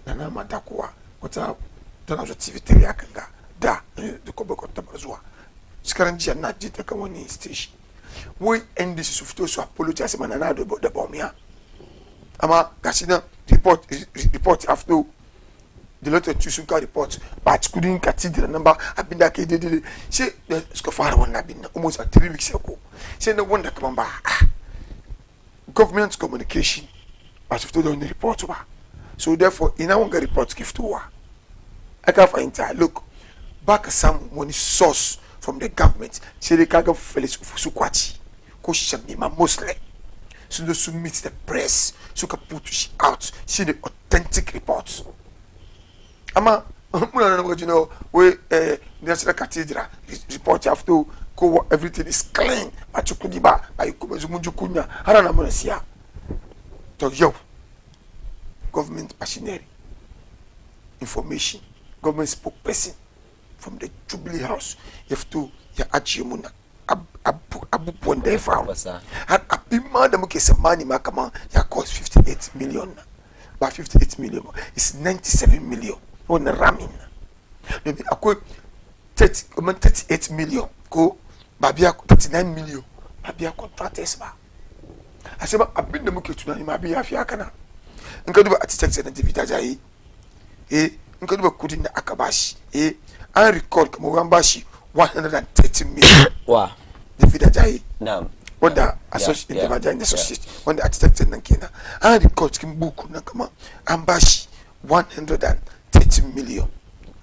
[SPEAKER 11] nana madakuwa wata tana zo TV3 ya kan ga da ko ba ko tabar zuwa shikaran jiya na ji ta kan wani station wai NDC su fito su apologize mana na da bomiya amma gashi nan report after the lot of sun ka report ba ci kudin cathedral nan ba abinda kai daidai sai suka fara wannan abin nan almost 3 weeks ago sai na wanda kaman ba government communication ba su fito da wani report ba so therefore ina wanga report ke fitowa aka fahimta look ba ka samu wani source from the government sai dai kaga Felix su kwaci ko Shamima Muslim so those who meet the press suka put it out see the authentic reports ama muna na you know we national cathedral report after ko everything is clean achukudi ba ayikuba zumunju kunya hara na mona sia to yo government machinery information government spokesperson from the Jubilee House you have to ya achimuna abu ponde fa har abima da muke samani ma kaman ya cost 58 million ba 58 million is 97 million on ramin maybe akwai 38 million ko ba biya 39 million ba biya contractors ba asema abin da muke tunani ma biya fi haka na in ka duba architects na David Ajayi in ka duba kudin da aka bashi an record kamar an bashi 130 million
[SPEAKER 2] wa
[SPEAKER 11] David Ajayi
[SPEAKER 2] na'am
[SPEAKER 11] wanda associate David associate wanda architect nan kenan an record cikin buku nan kamar an bashi 130 million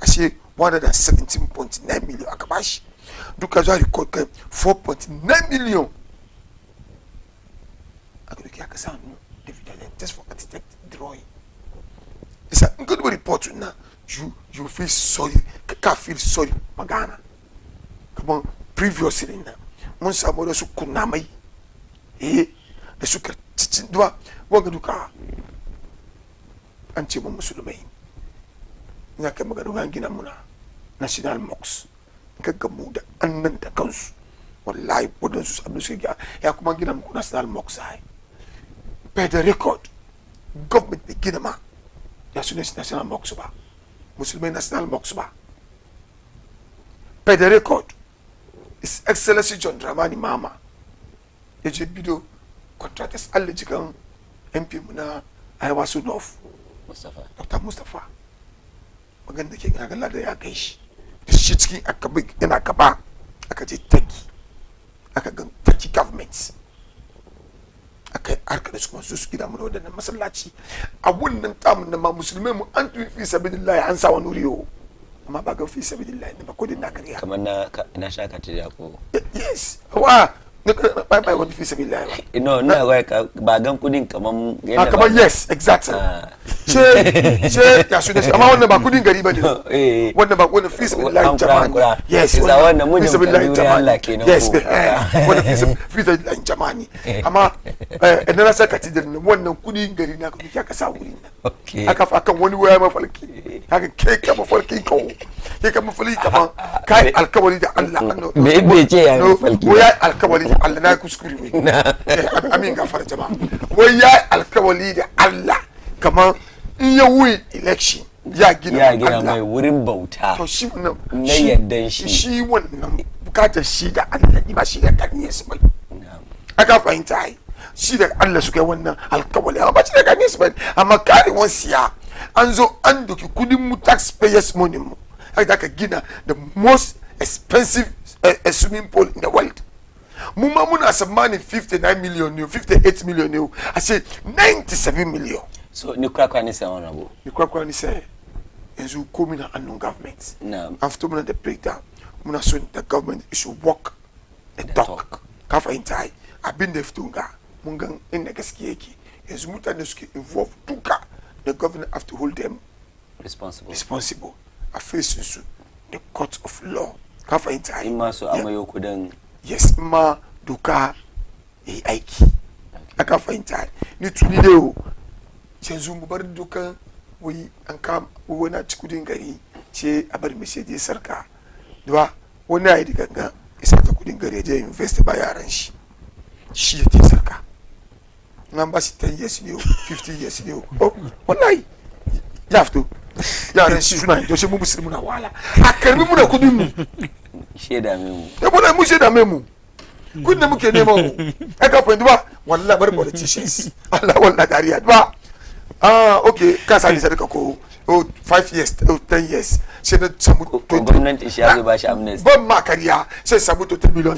[SPEAKER 11] ashe 117.9 million aka bashi duka zuwa record kan 4.9 million aka duki aka samu David Ajayi just for architect drawing isa in ka duba report na you feel sorry ka feel sorry magana kamar previously na mun samu da su kunamai da suka cikin duwa wanga duka an ce mu musulmai ina kai magana ga gina muna national mosque kaga mu da annan da kansu wallahi wadan su sabu su ya kuma gina mu national mosque ai per the record government da gina ma ya su national mosque ba musulmai national mosque ba per the record His Excellency John Dramani Mama ya je bido contractors Allah jikan MP muna Aiwa su North Dr. Mustafa magan da ke gagala da ya kai shi da shi cikin akabi yana gaba aka je taki aka gan taki government aka yi arka da su kuma su gida mu da wadannan masallaci a wannan tamun na ma musulmai mu an tuwi fi sabilillahi an sa wani wuriyo amma ba ga fi sabilillahi ba ko din na kariya
[SPEAKER 2] kamar na shaka ta ko
[SPEAKER 11] yes wa ba wani fi sabilillahi
[SPEAKER 2] no na ba gan kudin kaman
[SPEAKER 11] yana kamar yes exactly ce ya su da shi amma wannan ba kudin gari bane wannan ba wannan fi sabilillahi jamani yes
[SPEAKER 2] wannan mun fi sabilillahi jamani
[SPEAKER 11] yes wannan fi sabilillahi jamani amma idan na saka tidin wannan kudin gari na kuma ka sa wurin nan aka fa kan wani waya mafalki haka kai ka mafalki ko kai ka mafalki kaman kai alkawari da Allah
[SPEAKER 2] me bai ce ya mafalki
[SPEAKER 11] wai alkawari da Allah na kuskure ne amin gafar jama'a wai ya alkawari da Allah kaman in ya win election ya gina
[SPEAKER 2] mai wurin bauta
[SPEAKER 11] to shi wannan
[SPEAKER 2] na yaddan
[SPEAKER 11] shi wannan bukatar shi da Allah ba shi da kaniyar su bai aka fahimta ai shi da Allah suka yi wannan alkawali amma ba shi da kaniyar su bai amma karewan siya an zo an doki kudin mu taxpayers money mu haka ka gina the most expensive swimming pool in the world mu ma muna tsammanin 59 million ne 58 million ne a ce 97 million
[SPEAKER 2] so ni kwakwa ni sai wannan abu
[SPEAKER 11] ni kwakwa ni sai yanzu komi na annun government after muna the breakdown muna so the government should walk the talk ka fahimta ai abin da fito ga mun gan inda gaskiya yake yanzu mutane suke involve duka the government have to hold them responsible a face su the court of law ka fahimta ai
[SPEAKER 2] ma su amayo kudin
[SPEAKER 11] yes ma doka yi aiki aka fahimta ni tuni da yau yanzu mu bar dokan wai an kama wani ci kudin gari ce a bar mai je sarka da wani ya yi ganga ya saka kudin gari je invest ba yaran shi ya te sarka nan ba shi 10 years ne 50 years ne oh wallahi ya fito yaran shi suna to shi mu musulmi na wala a karbi mu da kudin mu
[SPEAKER 2] sheda mu
[SPEAKER 11] ya bana mu sheda mu kudin da muke nema mu aka fahimta ba wallahi bar politicians Allah wallahi dariya ba okay ka sani sadaka ko 5 years 10 years sai na samu
[SPEAKER 2] gwamnati shi ya zo ba shi amnesty
[SPEAKER 11] ban ma kariya sai samu $20 million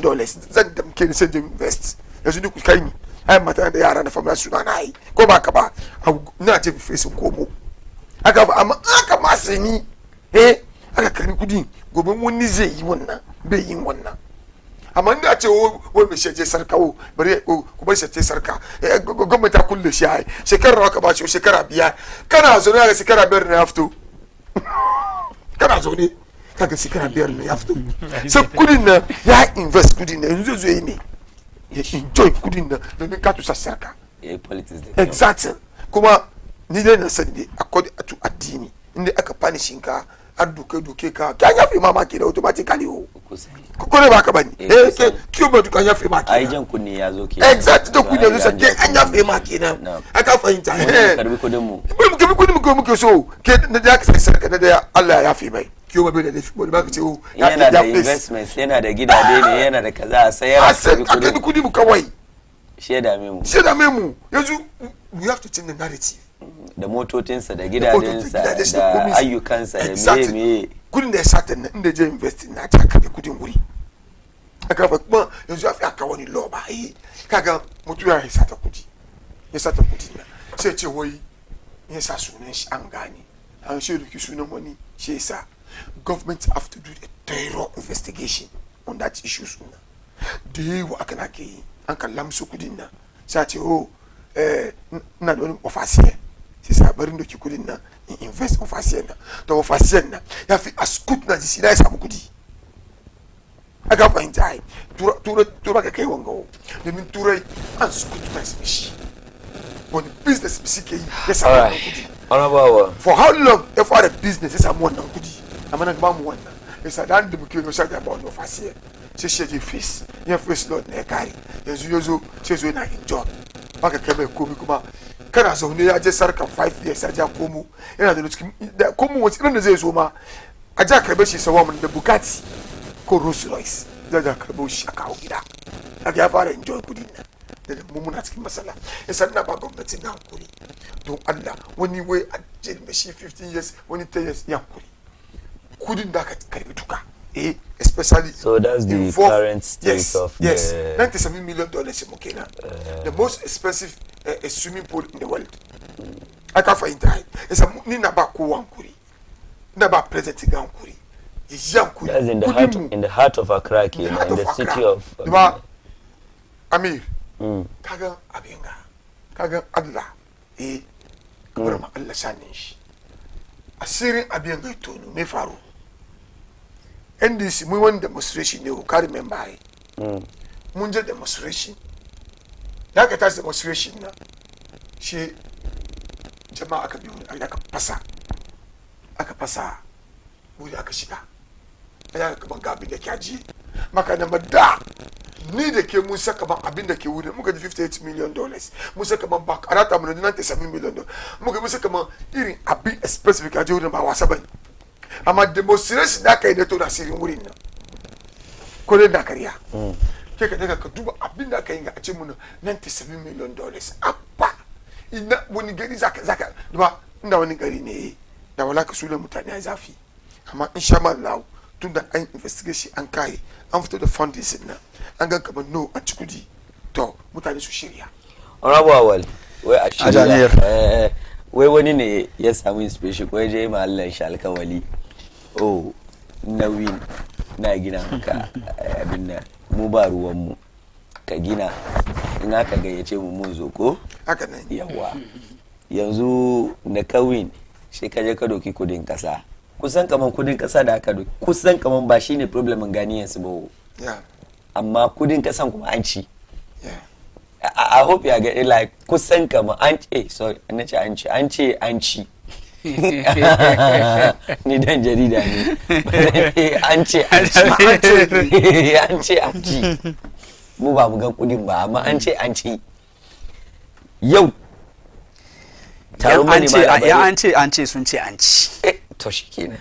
[SPEAKER 11] zan da muke sai da invest yanzu ni ku kai ni ai mata da yara na family suna na yi ko ba ka ba na je face komo aka ba amma aka ma sai ni aka karbi kudi gobe wani zai yi wannan bai yin wannan amma inda ce wai mai shaje sarka bari ku bar shaje sarka gwamnati ta kulle shi ai shekara ka ba shi shekara 5 kana zo ne shekara 5 ne ya fito kana zo ne kaga shekara 5 ne ya fito sai kudin na ya invest kudin na yanzu zo yi ne ya enjoy kudin na domin ka tusa sarka exactly kuma ni dai na sani according to addini inda aka punishin ka har duke ka kan ya fi mamaki da automatically ko ne ba ka bani kiyo ba dukan ya fi maki
[SPEAKER 2] ai jan kunni ya zo ke
[SPEAKER 11] exact da kunni ya zo sai an ya fi maki na aka fahimta
[SPEAKER 2] karbi kudin mu
[SPEAKER 11] karbi kudin mu ko muke so ke da ka sai sarka da Allah ya fi mai kiyo ba bai da fi ba ka ce
[SPEAKER 2] yana da investments yana da gidaje ne yana da kaza sai ya
[SPEAKER 11] karbi kudin mu kawai
[SPEAKER 2] sheda mu
[SPEAKER 11] yanzu we have to change the narrative
[SPEAKER 2] da motocinsa da gidajensa da ayyukansa da meye
[SPEAKER 11] kudin da ya sata na inda je investing na ta kabe kudin wuri aka fa kuma yanzu ya fi aka wani law ba kaga mutu ya sata kudi na sai ce wai ya sa sunan shi an gane an shi ruki sunan wani shi yasa government have to do a thorough investigation on that issue suna da yawa aka na ke yi an kallam su kudin na sai ce ina da wani ofasiye sai sabarin da ke kudin nan in invest ofasiyen nan to ofasiyen nan ya fi askut na jisi na ya samu kudi aka fahimta ai tura ka kai wangawo domin turai an skut na shi wani business bi suke yi ya samu kudi for how long ya fara business ya samu wannan kudi amma na ba mu wannan ya sa da muke no sai da ba wani ofasiyen sai shi je face ya face lord na ya kare yanzu yazo sai zo yana enjoy baka kai mai komi kuma kana zaune ya je sarkan 5 years ya ja komo yana da cikin komo wasu irin da zai zo ma a ja karbe shi sawa mun da Bugatti ko Rolls Royce da ja karbe shi a kawo gida kaga ya fara enjoy kudin nan da mu muna cikin masala ya sanna ba gwamnati na hankuri don Allah wani wai a jail da shi 15 years wani 10 years ya hankuri kudin da ka karbi duka especially
[SPEAKER 2] so that's the current state of
[SPEAKER 11] $97 million in Kenya, the most expensive swimming pool in the world. I can't find that. It's a nina ba kuwankuri, naba present gankuri.
[SPEAKER 2] That's in the heart of Accra, in the city of
[SPEAKER 11] Amir. Kaga abenga, kaga Allah. Kamar ma Allah sanin shi. Asirin abenga itonu me faru. NDC mun wani demonstration ne ka remember ai mun je demonstration da ka tashi demonstration na shi jama'a aka biyo aka fasa wuri aka shiga ya kaman ga abin da ke aji maka na madda ni da ke mun saka ban abin da ke wuri muka ji $58 million mun saka ban back arata mun $97 million muka mun saka ban irin abin specific aji wurin ba wasa bane amma demonstration da aka yi da to da sirrin wurin nan ko da kariya ke ka daga ka duba abin da aka yi ga a ce mun $97 million abba ina wani gari zaka duba inda wani gari ne da wala ka sule mutane a zafi amma insha Allah tun da an investigation an kai an fito da funding nan an ga kamar no a cikudi to mutane su shirya
[SPEAKER 2] honorable awal wai a shirya wai wani ne ya samu inspiration ko ya je ma Allah shi alkawali nauyin na gina ka abin nan mu ba ruwan mu ka gina in aka gayyace mu mun zo ko
[SPEAKER 11] haka nan
[SPEAKER 2] yawa yanzu na kawin sai ka je ka doki kudin kasa kusan kaman kudin kasa da aka doki kusan kaman ba shine problemin Ghanaians ba amma kudin kasan kuma an ci I hope you get it like kusan kaman an sorry an ci ni dan jarida ne an ce mu ba mu ga kudin ba amma an ce yau
[SPEAKER 10] an ce sun ce an ci
[SPEAKER 2] to shikenan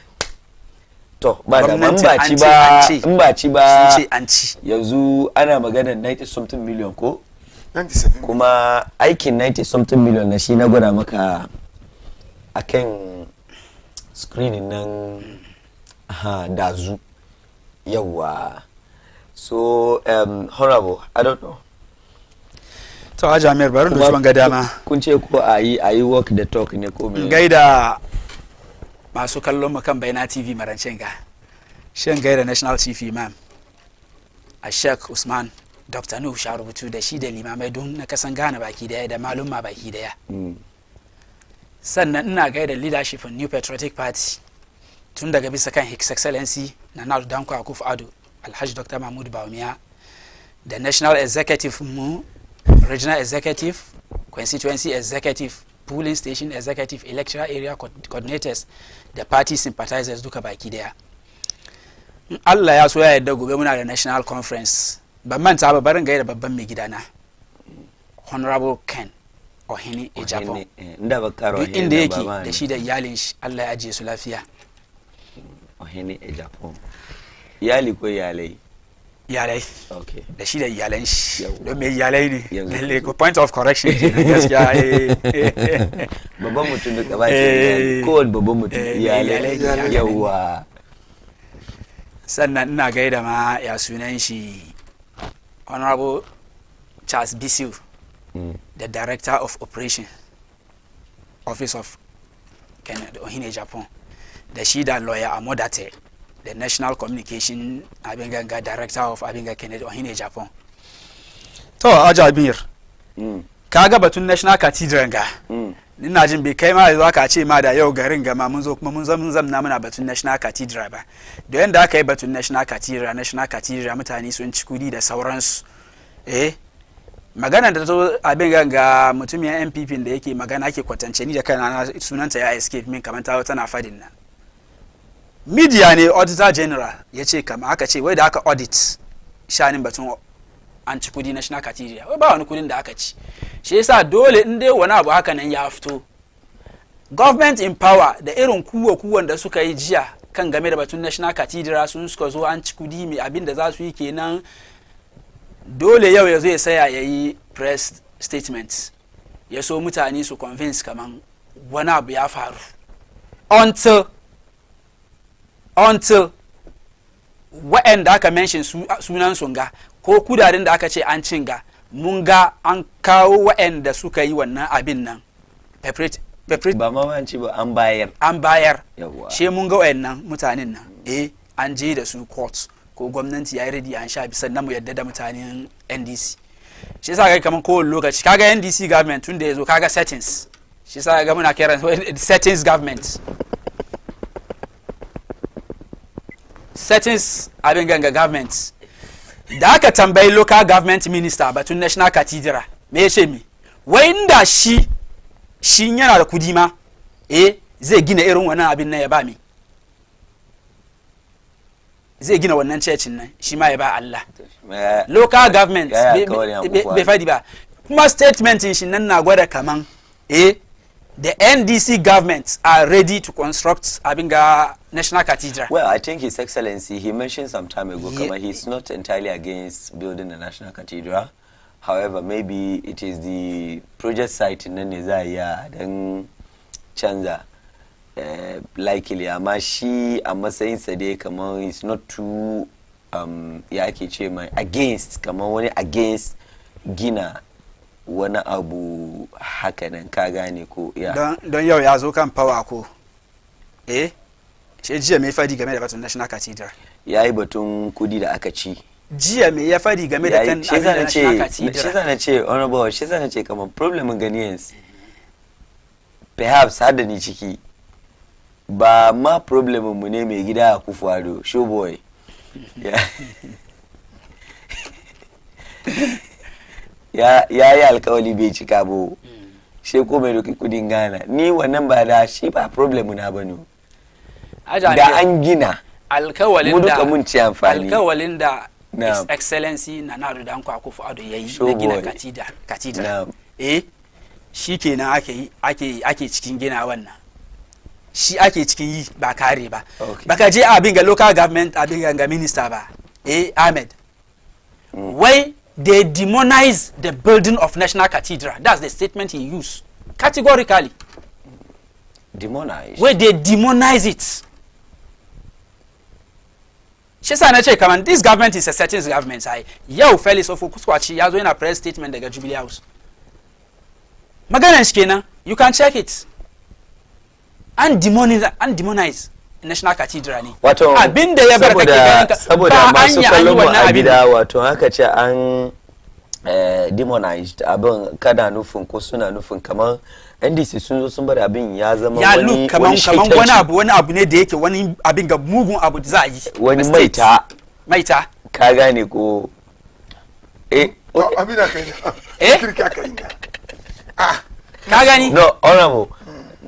[SPEAKER 2] to ba da in ba ci ba
[SPEAKER 10] sun ce an ci
[SPEAKER 2] yanzu ana magana 90 something million ko
[SPEAKER 11] 97
[SPEAKER 2] kuma aikin 90 something million na shi na gwada maka akan screening nan dazu yawa so honorable I don't know
[SPEAKER 10] to a jami'ar bari da zuwan gada ma
[SPEAKER 2] kun ce ko ayi walk the talk ne ko me
[SPEAKER 10] gaida masu kallon mu kan Baina TV marancin ga shin gaida national chief imam a Sheikh Usman Dr. Nuhu Sharubutu da shi da limamai don na kasan Ghana baki daya da malumma baki daya sannan ina gaida leadership in New Patriotic Party tun daga bisa kan His Excellency Nana Danko Akufo-Addo Alhaji Dr. Mahmud Bawumia da national executive mu regional executive constituency executive polling station executive electoral area coordinators da party sympathizers duka baki daya Allah ya so ya yarda gobe muna da national conference ban manta ba barin gaida babban mai gidana honorable Ken Ohini Ejapon
[SPEAKER 2] inda ba karo
[SPEAKER 10] inda yake da shi da iyalin shi Allah ya ajiye su lafiya
[SPEAKER 2] Ohini Ejapon iyali ko iyalai
[SPEAKER 10] okay da shi da iyalan shi don mai iyalai ne lalle ko point of correction gaskiya
[SPEAKER 2] babban mutum da ka ba shi ko babban mutum iyalai yawa
[SPEAKER 10] sannan ina gaida ma ya sunan shi honorable Charles Bisiu the director of operation office of Kennedy Ohine Japan da shi da lawyer Amodate the national communication abinganga director of abinga Kennedy Ohine Japan to Ajabir kaga batun national cathedral ga ina jin bai kai ma yanzu aka ce ma da yau garin gama mun zo kuma mun zamna muna batun national cathedral ba da yanda aka yi batun national cathedral mutane sun ci kudi da sauransu magana da zo abin ganga mutumin NPP da yake magana ake kwatance ni da kana sunanta ya escape min kamar ta tana fadin nan media ne auditor general ya ce kama aka ce wai da aka audit shanin batun an ci kudi national cathedral wai ba wani kudin da aka ci shi yasa dole in dai wani abu haka nan ya fito government in power da irin kuwan da suka yi jiya kan game da batun national cathedral sun suka zo an ci kudi mai abin da za su yi kenan dole yau ya zo ya saya ya yi press statement ya so mutane su convince kaman wani abu ya faru until waɗanda aka mention sunan sunga ko kudaden da aka ce an cinga mun ga an kawo waɗanda suka yi wannan abin nan
[SPEAKER 2] ba mamanci ba an bayar
[SPEAKER 10] she mun ga waɗannan mutanen nan an je da su court ko gwamnati ya yi ready an sha sannan mu yadda da mutanen NDC shi yasa ga kaman kowane lokaci kaga NDC government tun da yazo kaga settings shi yasa ga muna kiran settings government settings abin ganga government da aka tambayi local government minister batun national cathedral me yace mi wai inda shi yana da kudi ma zai gina irin wannan abin nan ya ba mi zai gina wannan cecin nan shi ma ya ba Allah local government bai fadi ba kuma statement shi nan na gwada kaman the NDC government are ready to construct Abinga National Cathedral.
[SPEAKER 2] Well, I think His Excellency, he mentioned some time ago, he's not entirely against building a National Cathedral. However, maybe it is the project site in Nenezaya, then Chanza, likely. Ama shi, ama saying sade, come on, it's not too, against, come on, against Gina. Wani abu haka nan ka gane ko
[SPEAKER 10] don yau ya zo kan power ko shi jiya mai fadi game da batun National Cathedral
[SPEAKER 2] yayi batun kudi da aka ci
[SPEAKER 10] jiya mai ya fadi game da kan National Cathedral
[SPEAKER 2] shi zan ce honorable shi zan ce kamar problem Ghanaians perhaps hada ni ciki ba ma problem mu ne mai gida a Akufo-Addo show boy ya yi alkawali bai cika ba shi ko mai doki kudin Ghana ni wannan ba da shi ba problem na bane da an gina
[SPEAKER 10] alkawalin
[SPEAKER 2] da mun ci amfani
[SPEAKER 10] alkawalin da His Excellency Nana Danko Akufo-Addo yayi na gina cathedral shi kenan ake cikin gina wannan shi ake cikin yi ba kare ba baka je abin ga local government abin ga minister ba Ahmed why they demonize the building of National Cathedral. That's the statement he used categorically.
[SPEAKER 2] Demonize.
[SPEAKER 10] Where they demonize it. She said, "Come on, this government is a certain government. Yo, fellas of Kuswachi, as in a press statement, the Jubilee House. Magana Shkena, you can check it. And demonize National Cathedral.
[SPEAKER 2] Wato saboda masu kallon mu a gida wato haka ce an demonized abin kada nufin ko suna nufin kamar NDC sun zo sun bari abin ya zama wani
[SPEAKER 10] wani abu ne da yake wani abin ga mugun abu da za a yi
[SPEAKER 2] wani maita ka gane ko
[SPEAKER 11] abin da kai kirka kai
[SPEAKER 10] ka gani
[SPEAKER 2] no honorable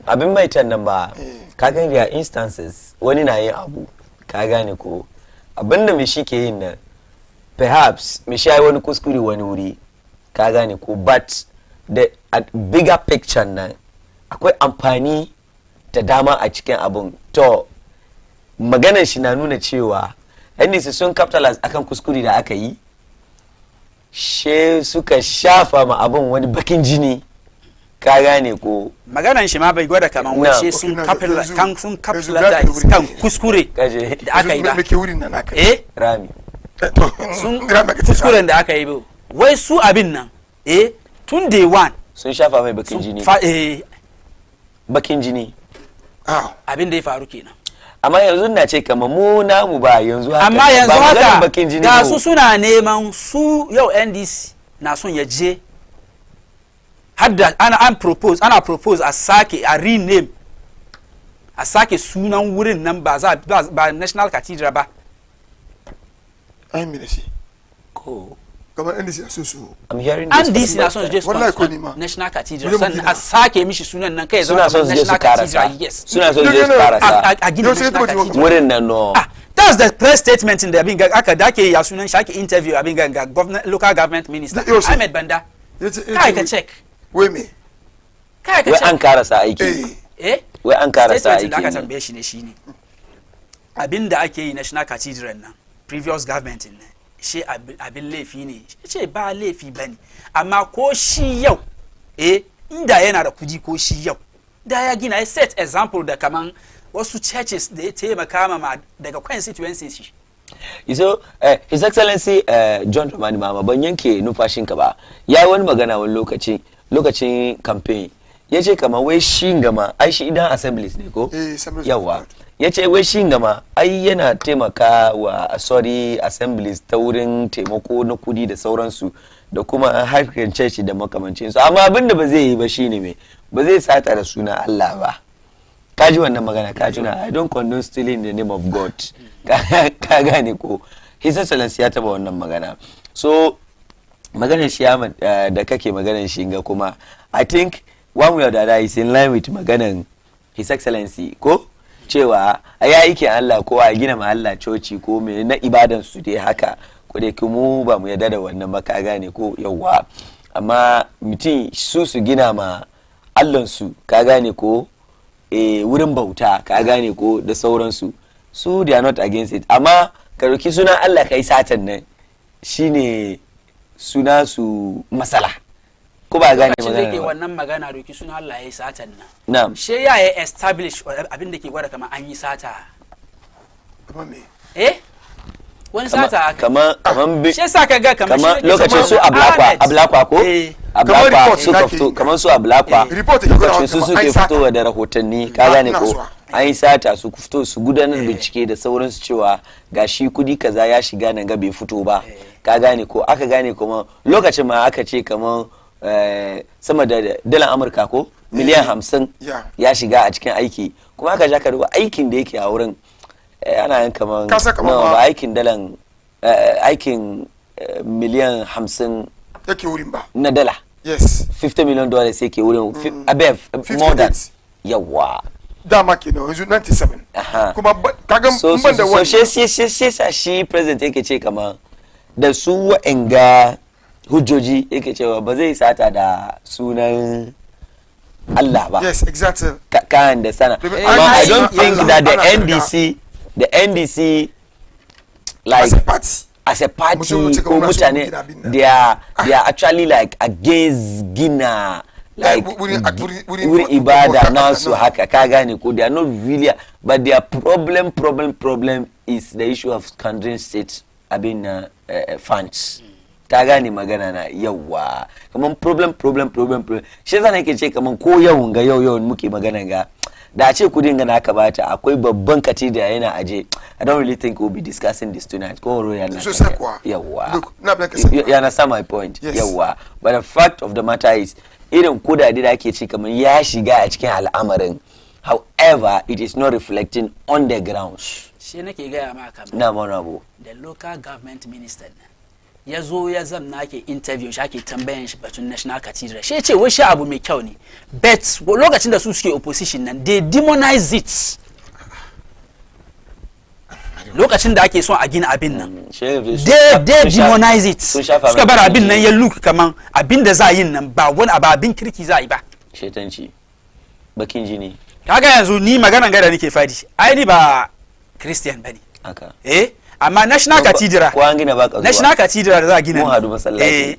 [SPEAKER 2] abin maitan nan ba ka gani da instances wani na yin abu ka gane ko abinda mai shi ke yin nan perhaps mai shi wani kuskure wani wuri ka gane ko but the bigger picture nan akwai amfani da dama a cikin abun to maganar shi na nuna cewa NDC sun capitalize akan kuskure da aka yi she suka shafa ma abun wani bakin jini ka gane ko
[SPEAKER 10] maganan shi ma bai gwada kaman wace sun capitalize kan kuskure da aka yi ba
[SPEAKER 2] rami
[SPEAKER 10] sun kuskuren da aka yi ba wai su abin nan tun day one
[SPEAKER 2] sun shafa mai bakin jini bakin jini
[SPEAKER 10] abin da ya faru kenan
[SPEAKER 2] amma yanzu na ce kamar mu namu ba yanzu haka
[SPEAKER 10] amma yanzu haka ga su suna neman su yau NDC na son ya je hadda ana propose a sake a rename a sake sunan wurin nan ba National Cathedral ba
[SPEAKER 11] ai me da shi
[SPEAKER 2] ko
[SPEAKER 11] kamar NDC na so su
[SPEAKER 2] I'm hearing this
[SPEAKER 10] NDC na son je National Cathedral sannan a sake mishi sunan nan kai zama National Cathedral yes
[SPEAKER 2] suna son je su karasa
[SPEAKER 10] a gina National Cathedral
[SPEAKER 2] wurin nan no
[SPEAKER 10] that's the press statement in the abin aka dake ya sunan shaki interview abin ga local government minister Ahmed Banda kai ka check
[SPEAKER 11] wai me
[SPEAKER 10] kai ka
[SPEAKER 2] wai an karasa aiki wai an karasa aiki
[SPEAKER 10] da aka tambaye shi ne shine abinda ake yi National Cathedral nan previous government ne shi abin laifi ne ce ba laifi bane amma ko shi yau inda yana da kudi ko shi yau da ya gina set example da kaman wasu churches da ya taimaka ma daga constituencies shi
[SPEAKER 2] so his excellency John Dramani Mahama ban yanke numfashinka ba yayi wani magana wani lokacin campaign yace kamar wai shi gama ai shi idan assemblies ne ko yawa yace wai shi gama ai yana taimaka wa assemblies ta wurin taimako na kudi da sauransu da kuma harkar church da makamancin su amma abinda ba zai yi ba shine me ba zai sata da suna Allah ba kaji wannan magana kaji na I don't condone stealing in the name of God ka gane ko his excellency ya taba wannan magana so maganar shi da kake maganar shi ga kuma I think one way or the other is in line with maganar his excellency ko cewa ya yi ke Allah ko a gina ma Allah coci ko me na ibadan su dai haka ko dai mu ba mu yarda da wannan ba ka gane ko yawa amma mutum su gina ma Allah su ka gane ko wurin bauta ka gane ko da sauransu su they are not against it amma ka roki suna Allah kai satan nan shine suna su masala ko ba gane magana
[SPEAKER 10] ba wannan magana roki suna Allah yayi satan nan
[SPEAKER 2] na'am
[SPEAKER 10] she ya yi establish abin da ke gwada kamar an yi sata
[SPEAKER 11] kamar me
[SPEAKER 10] wani sata
[SPEAKER 2] kamar
[SPEAKER 10] she sa ka ga kamar
[SPEAKER 2] lokacin su ablakwa ko ablakwa suka fito kamar su ablakwa lokacin su suke fitowa da rahotanni ka gane ko an yi sata su fito su gudanar bincike da sauransu cewa gashi kudi kaza ya shiga nan ga bai fito ba ka gane ko aka gane kuma lokacin ma aka ce kamar sama da dalar Amurka ko miliyan 50 ya shiga a cikin aiki kuma aka ja ka duba aikin da yake a wurin ana yin kamar ba aikin dalan aikin miliyan 50
[SPEAKER 11] yake wurin ba
[SPEAKER 2] na dala
[SPEAKER 11] yes
[SPEAKER 2] $50 million yake wurin above more than yawa
[SPEAKER 11] dama kenan yanzu 97 kuma kaga ban da wani
[SPEAKER 2] so shi president yake ce kamar da su wa'anga hujjoji yake cewa ba zai sata da sunan Allah ba.
[SPEAKER 11] Yes, exactly.
[SPEAKER 2] Ka understand. But I don't think that the NDC like as a party they are actually like against Gina. Like wuri ibada now so haka ka gane ko they are not really, but their problem is the issue of country state funds. Ka gane magana na yawa kaman problem shi yasa nake ce kaman ko yau ga yau muke magana ga da ce kudin ga naka bata akwai babban kati da yana aje. I don't really think we'll be discussing this tonight ko ro yana yawa you understand my point? Yes. Yawa, but the fact of the matter is irin kudade da ake ci kamar ya shiga a cikin al'amarin, however it is not reflecting on the grounds.
[SPEAKER 10] Shi nake gaya maka
[SPEAKER 2] na abu
[SPEAKER 10] the local government minister ya zo ya zamna ke interview shi ake tambayan shi batun national cathedral, shi ce wai shi abu mai kyau ne, but lokacin da su suke opposition nan they demonize it. Lokacin da ake son a gina abin nan they demonize it, suka bar abin nan ya look kaman abin da za yin nan ba wani abin kirki za yi ba,
[SPEAKER 2] shetanci bakin jini.
[SPEAKER 10] Kaga yanzu ni maganan gada nake fadi ai ni ba Christian bane
[SPEAKER 2] haka
[SPEAKER 10] amma national cathedral
[SPEAKER 2] ko an gina ba ka
[SPEAKER 10] national cathedral za gina
[SPEAKER 2] mu hadu masallaci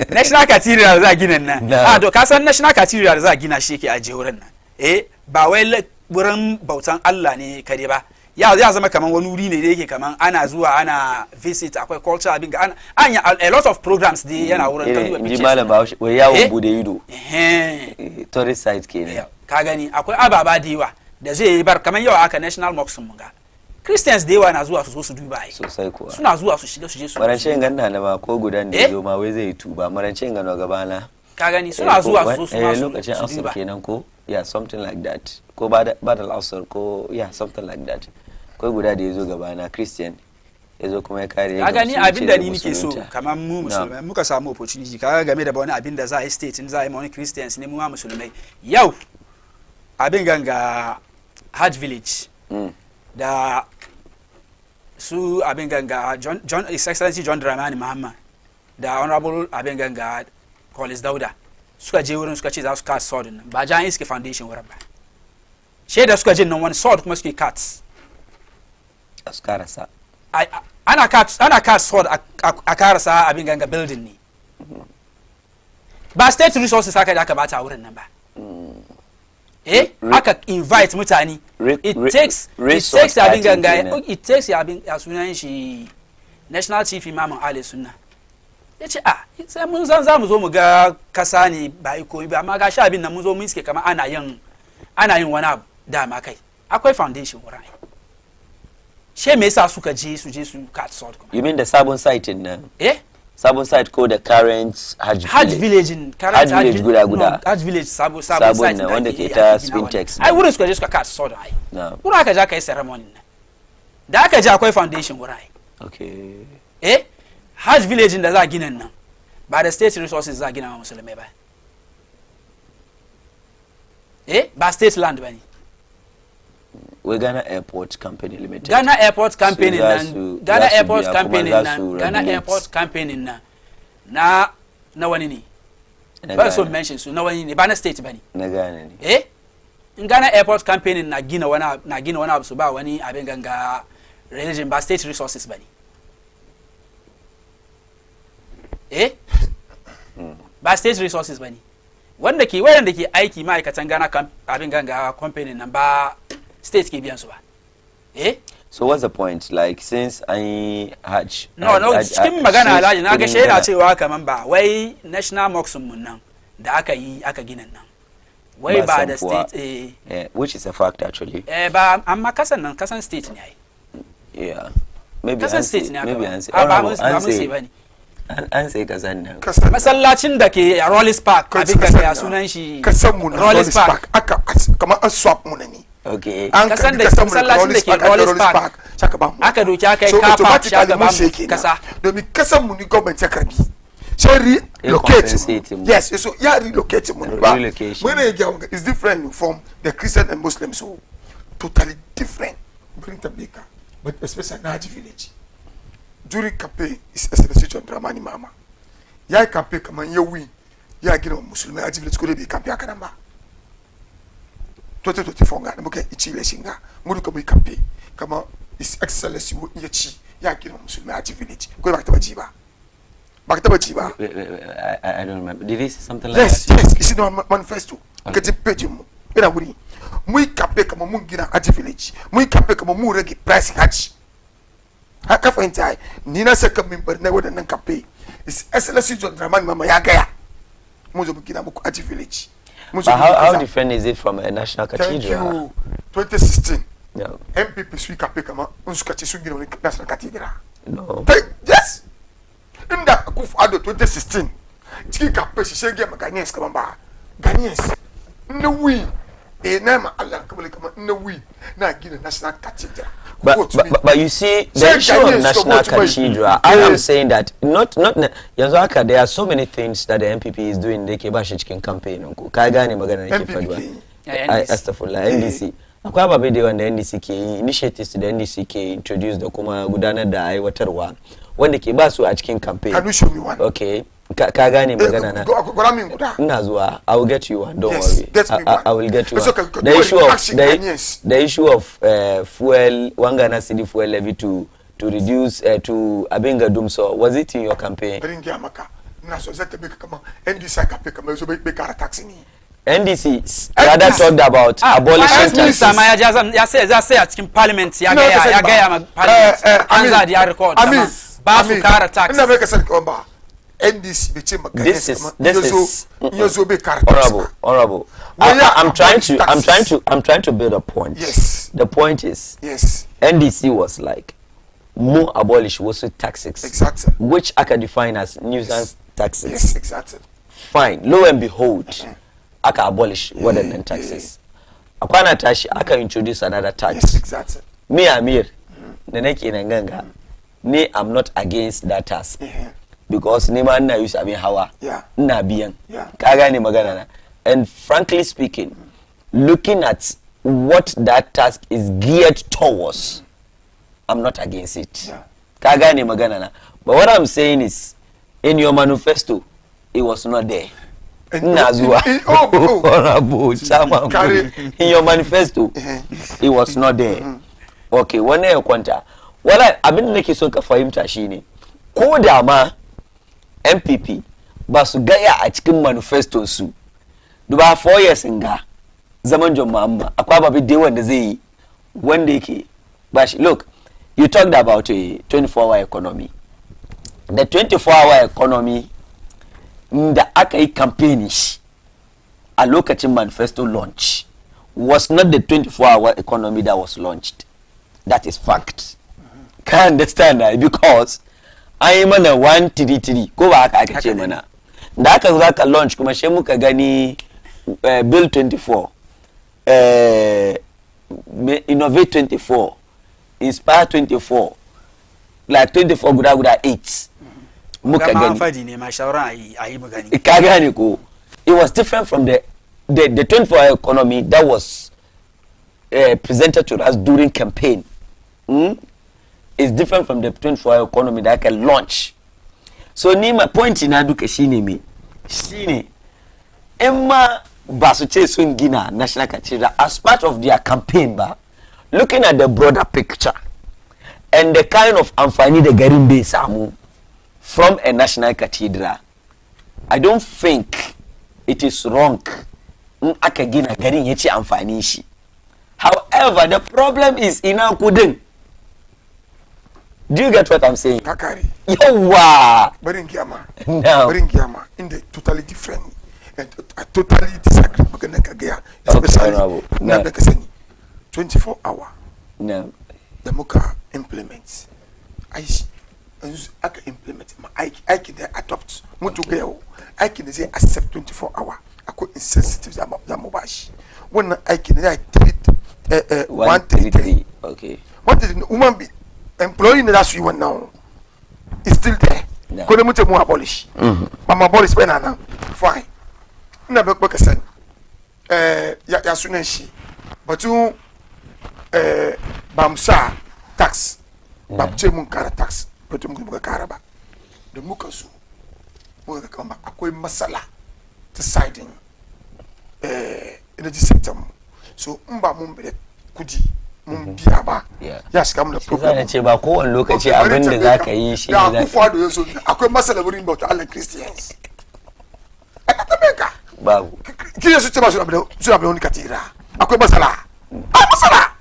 [SPEAKER 10] national cathedral za gina nan to ka san national cathedral za gina shi yake a jehurin nan ba wai wurin bautan Allah ne kare ba, ya zama kaman wani wuri ne da yake kaman ana zuwa ana visit, akwai culture abin ga a lot of programs da yana wurin kan duba pictures. Malam ba wai yawon bude ido tourist site kenan ka gani akwai ababa da yawa da zai bar kaman yau aka national mosque mun ga Christians da yawa na zuwa su zo su duba ai
[SPEAKER 2] sosai kuwa
[SPEAKER 10] suna zuwa su shiga su je su
[SPEAKER 2] marancin ganna na ma ko gudan da zo ma wai zai tuba marancin gano gaba na
[SPEAKER 10] ka gani suna zuwa su zo su ma
[SPEAKER 2] lokacin asar kenan ko something like that ko ba da asar ko something like that ko guda da yazo gaba na Christian yazo kuma ya kare
[SPEAKER 10] ka gani abin da ni nake so kamar mu musulmai muka samu opportunity ka game da wani abin da za a yi state in za a yi wani Christians ne mu ma musulmai yau abin ganga Hajj village da su abin ganga John His Excellency John Dramani Mahama da Honorable abin ganga Collins Dauda suka je wurin suka ce za su cut sword nan ba jan iske foundation wurin ba, shaida suka je nan wani sword kuma suke cut
[SPEAKER 2] su karasa
[SPEAKER 10] ana cut sword a karasa abin ganga building ne ba state resources haka da aka bata a wurin nan ba aka invite mutane it takes abin ganga it takes abin a sunan shi national chief imam Ali Sunna yace sai mun san za mu zo mu ga kasa ne ba iko ba amma ga sha abin nan mun zo mun iske kamar ana yin wani abu dama kai akwai foundation wurin she me yasa suka je su cut sword kuma
[SPEAKER 2] you mean the sabon site nan sabon site ko the current Hajj
[SPEAKER 10] village in current
[SPEAKER 2] Hajj village guda
[SPEAKER 10] Hajj village sabon site
[SPEAKER 2] wanda ke ta Spintex
[SPEAKER 10] ai wurin suka je suka cut sword ai wurin aka ja kai ceremony nan da aka je akwai foundation wurin ai
[SPEAKER 2] okay
[SPEAKER 10] Hajj village da za a gina nan ba da state resources za a gina wa musulmai ba ba state land ba ne
[SPEAKER 2] we Ghana Airport Company Limited
[SPEAKER 10] Ghana Airport Company nan Ghana Airport Company nan na wani ne ba so mention su na wani ne ba na state ba ne
[SPEAKER 2] na Ghana ne
[SPEAKER 10] in Ghana Airport Company na gina wani abu su ba wani abin ganga religion ba state resources ba ne ba state resources ba ne wanda ke aiki ma'aikatan Ghana abin ganga company nan ba state ke biyan su ba
[SPEAKER 2] so what's the point like since I Hajj
[SPEAKER 10] no cikin magana alhaji na ga shi yana cewa kaman ba wai national mosque mun nan da aka gina nan wai ba da state
[SPEAKER 2] which is a fact actually
[SPEAKER 10] ba amma kasan state ne ai
[SPEAKER 2] maybe
[SPEAKER 10] kasan state ne
[SPEAKER 2] maybe
[SPEAKER 10] an sai bane
[SPEAKER 2] an sai kasan nan
[SPEAKER 10] masallacin da ke Rollis Park abin ga ya sunan shi
[SPEAKER 11] kasan mu Rollis Park aka kamar an swap mu ne
[SPEAKER 2] okay
[SPEAKER 10] kasan da masallacin da ke Rollis Park aka doki aka yi kafa shi aka ba mu kasa
[SPEAKER 11] domin kasan mu ni government ya karbi sai relocate yes so ya relocate mu ba when is different from the Christian and Muslim, so totally different bring Tabika but especially Naji village during campaign is Excellency John Dramani Mahama ya campaign kaman ya win ya gina musulmai a village ko da bai kamfe haka nan ba 2024 ga da muka ici leshin ga mu duka bai kamfe kama his excellency ya ci ya gina musulmai a village ko ba ka taba ji ba
[SPEAKER 2] I don't remember. Did he say something like
[SPEAKER 11] yes,
[SPEAKER 2] that?
[SPEAKER 11] Yes, it's in our manifesto. Ka ji page mu ina wuri mu kamfe kama mun gina a village mu kamfe kama mu rage price haji haka fahimta ni na saka mimbar na wadannan kamfe his excellency John Dramani Mama ya gaya mu zo mu gina muku a village.
[SPEAKER 2] But how different is it from a national cathedral?
[SPEAKER 11] Thank you. 2016.
[SPEAKER 2] Yeah.
[SPEAKER 11] MPP sui kape kama unsukachi sungi na national cathedral.
[SPEAKER 2] No.
[SPEAKER 11] Yes. Inda kufu ado 2016. Chiki kape shishenge ma Ghanaians kama ba. Ghanaians. Nwi. Nema Allah kabali kama nwi na gina national cathedral.
[SPEAKER 2] But you see, the issue of national cathedral, I am saying that not Yanzuaka, there are so many things that the MPP is doing. They keep chicken campaign. Kagani magana NDC. Akwa babede when the NDC initiatives to the NDC introduced the kuma gudana da aiwatarwa wanda ke ba su a cikin campaign.
[SPEAKER 11] Can you show me one?
[SPEAKER 2] Okay. Kagani magana na. Ina zuwa. I will get you one. Don't worry. I will get you one. The issue of fuel, Wangana city fuel levy to reduce to Abenga Dumso. Was it in your campaign? NDC rather talked about abolishing taxes.
[SPEAKER 10] Ya say at parliament ya gaya parliament anza dia record ba su kara tax.
[SPEAKER 11] NDC
[SPEAKER 2] this is honorable. I'm trying to build a point.
[SPEAKER 11] Yes.
[SPEAKER 2] The point is NDC was like more abolish was taxes.
[SPEAKER 11] Exactly.
[SPEAKER 2] Which I can define as nuisance taxes.
[SPEAKER 11] Yes, exactly.
[SPEAKER 2] Fine. Lo and behold, I can abolish than taxes. Akwana tashi I can introduce another tax.
[SPEAKER 11] Yes, exactly.
[SPEAKER 2] Me Amir, neneki nenganga. Me I'm not against that task. Because nima na use abi hawa na biyan kaga ne magana na. And frankly speaking, looking at what that task is geared towards, I'm not against it. Kaga ne magana na. But what I'm saying is, in your manifesto, it was not there. Nazua, in your manifesto, it was not there. Okay, one day kwanta. Wala abin da nake son ka fahimta shine ko da ma MPP ba su gaya a cikin manifesto su duba 4 years nga zaman John Mahama akwai babu da wanda zai yi wanda yake ba shi. Look, you talked about a 24-hour economy. The 24-hour economy da aka yi campaign shi a lokacin manifesto launch was not the 24-hour economy that was launched. That is fact. Can understand that because ai mana 133 ko ba haka aka ce mana da aka zo aka launch kuma she muka gani bill 24 innovate 24 inspire 24 like 24 guda 8 muka gani
[SPEAKER 10] fadi ne ma shawara ayi magani
[SPEAKER 2] ka gane ko it was different from the 24-hour economy that was presented to us during campaign. Is different from the 24-hour economy that I can launch. So ni my point in aduka shine Emma Basuche Sungina National Cathedral as part of their campaign looking at the broader picture and the kind of amfani the garimbe samu from a national cathedral. I don't think it is wrong akagina garin yace amfani shi. However, the problem is ina kudin. Do you get what I'm saying?
[SPEAKER 11] Kakari.
[SPEAKER 2] Yawa.
[SPEAKER 11] Baringiama.
[SPEAKER 2] No.
[SPEAKER 11] Baringiama in the totally different. I totally disagree with Kagaya. Especially
[SPEAKER 2] no.
[SPEAKER 11] 24-hour.
[SPEAKER 2] No.
[SPEAKER 11] The Muka implements. I can implement. I can adopt. Mutugeo. I can say accept 24-hour. I could insensitive Zamobash. When I can treat 133.
[SPEAKER 2] Okay.
[SPEAKER 11] What did the woman be? Employee in the last one now is still there. Could you more abolish? Mama abolish banana. Fine. Never book a cent. Yasuneshi. But you Bamsa tax. Bamchemun kara tax. But you muka karaba. The mukasu. Muka kama akwe masala. deciding energy sector so mba mun bere kudi mun biya ba ya shiga mu da problem
[SPEAKER 2] sai ce ba kowane lokaci abin da zaka yi shi
[SPEAKER 11] da ku fado yaso akwai masala wurin bauta Allah Christians aka tabeka
[SPEAKER 2] babu
[SPEAKER 11] kije su ce ba su abin wani katira akwai masala masala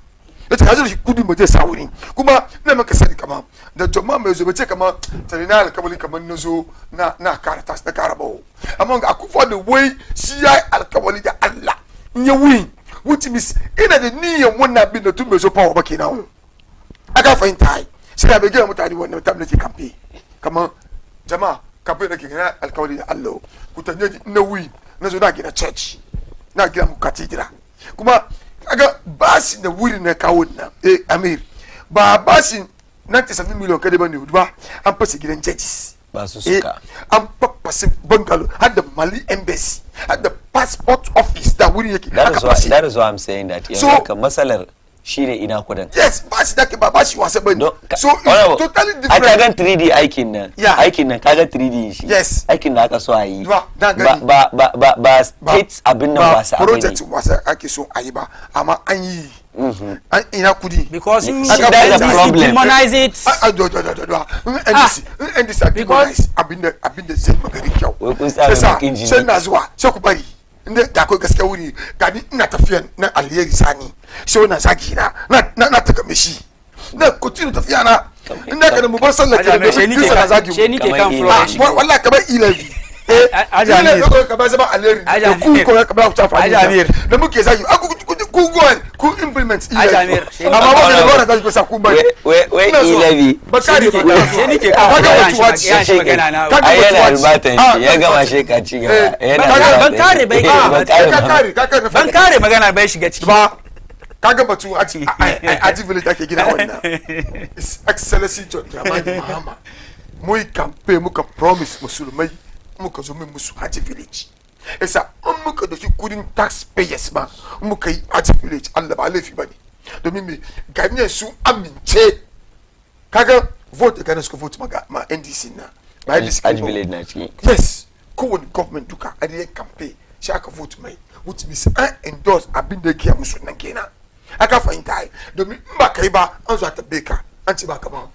[SPEAKER 11] yace ka ji kudi mu je sa wuri kuma ina maka sani kama da jama'a mai zo bace kama tarina alkabali kaman nazo na karata na karabo amma ga ku fado wai shi ya alkabali da Allah nye win which means ina da niyyar wannan abin da tun bai zo power ba kenan aka fahimta ai sai da bai gina mutane wannan mutum da ke kamfe kamar jama'a kamfe da ke gina alkawari da Allah ku tanye na win na zo na gina church na gina mu cathedral kuma kaga basi da wuri na kawo na Amir ba basi 97 million kada bane ba an fasa gidan churches
[SPEAKER 2] ba su suka
[SPEAKER 11] an fasa bungalow har da Mali embassy har da passport office da wuri yake
[SPEAKER 2] that is why I'm saying that so masalar shine ina kudan
[SPEAKER 11] yes ba shi dake ba shi wasa bane so it's totally different
[SPEAKER 2] I kaga 3D aikin nan kaga 3D shi
[SPEAKER 11] yes
[SPEAKER 2] aikin da aka so a yi ba states abin nan wasa
[SPEAKER 11] project wasa ake so a yi ba amma an yi an ina kudi
[SPEAKER 10] because
[SPEAKER 2] that is the problem
[SPEAKER 10] demonize it
[SPEAKER 11] because abin da zai magari kyau sai na zuwa sai ku bari inda da akwai gaskiya wuri ga ni ina tafiya na alheri sani sai wannan zaki na taka mishi na continue tafiya na inda ka da mu bar sallar da kisa na zaki
[SPEAKER 10] she ni ke kan floor
[SPEAKER 11] wallahi kamar ilahi ajamir ka ba zama alheri da ku ko ka ba ku ta fadi da muke zaki ku ku implement ilahi amma ba da gona da ku sa ku bari
[SPEAKER 2] wai ilahi
[SPEAKER 11] bakari
[SPEAKER 10] she ni ke kan floor ya shi magana na
[SPEAKER 2] ayyana albatan shi ya gama sheka ci gaba
[SPEAKER 10] ban kare magana bai shiga ciki
[SPEAKER 11] ba kaga batu aji village ake gina wannan is excellency John Dramani Mahama mu campaign muka promise musulmai muka zo min musu aji village isa an muka da shi kudin taxpayers ba muka yi aji village Allah ba laifi bane domin me ganyen su amince kaga vote ga suka vote ma NDC na ba NDC
[SPEAKER 2] aji village na ci
[SPEAKER 11] yes kowane government duka a da campaign shi aka vote mai which means an endorse abin da yake musu nan kenan aka fahimta ai domin in ba kai ba an zo ta beka an ce ba ka ba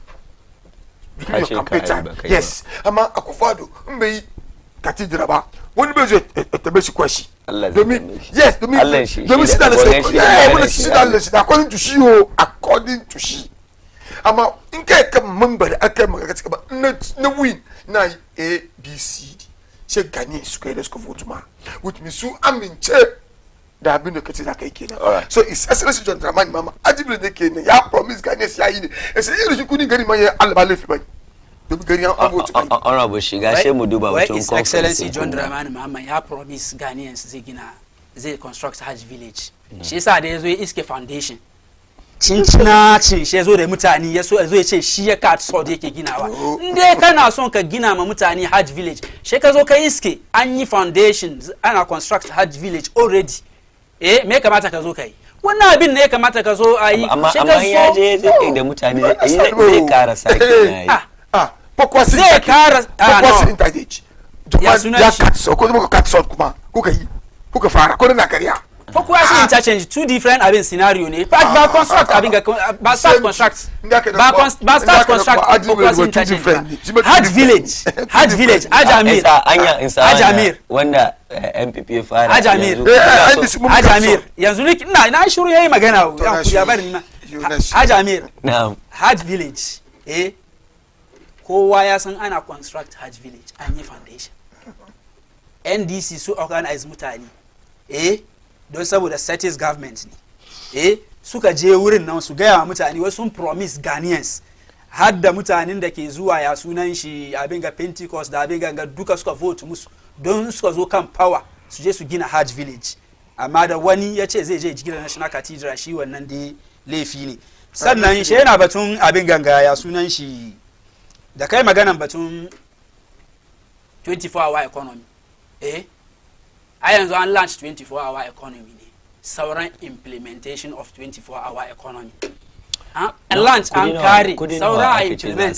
[SPEAKER 11] yes amma akufado in bai cathedral ba wani bai zo ta bai shi kwashi domin yes domin shi da shi da according to shi according to shi amma in kai kan mambar aka magana ba na win na ABCD sai gani su kai da suka vote ma which means su amince da abin da kace za ka yi kenan so it's excellency John Dramani Mahama ajibin da ke ne ya promise gani sai yayi ne sai irin shi kudin gari man ya Allah lafi bai domin gari an vote bai
[SPEAKER 2] honorable shiga sai mu duba batun
[SPEAKER 10] conference excellency John Dramani Mahama ya promise Ghanaians zai construct Hajj village shi yasa da yazo ya iske foundation cincina cin shi yazo da mutane yazo ya ce shi ya kat sod yake ginawa inde kana son ka gina ma mutane Hajj village shi ka zo ka iske an yi foundation ana construct Hajj village already me kamata ka zo kai wannan abin ne ya kamata ka zo a yi
[SPEAKER 2] shi ka zo ya je da mutane zai kara sake yayi
[SPEAKER 11] pokwasi
[SPEAKER 10] zai kara
[SPEAKER 11] pokwasi interdict ya kat so ko muka kat so kuma kuka fara ko na kariya
[SPEAKER 10] pokwasi interchange two different abin scenario ne ba construct abin ga ba start construct ba start construct pokwasi interchange Hajj village Ajamir
[SPEAKER 2] wanda MPP fara
[SPEAKER 10] Ajamir yanzu na shiru yayi magana ya bari na Ajamir
[SPEAKER 2] na'am
[SPEAKER 10] Hajj village kowa ya san ana construct Hajj village an yi foundation NDC su organize mutane don saboda status government ne suka je wurin nan su gaya mutane wasu sun promise Ghanaians har da mutanen da ke zuwa ya sunan shi abin ga Pentecost da abin ga duka suka vote musu don suka zo kan power su je su gina Hajj village amma da wani ya ce zai je gina National Cathedral shi wannan dai laifi ne sannan shi yana batun abin ganga ya sunan shi da kai maganan batun 24-hour economy a yanzu an launch 24-hour economy ne sauran implementation of 24-hour economy an launch an kare sauran a implement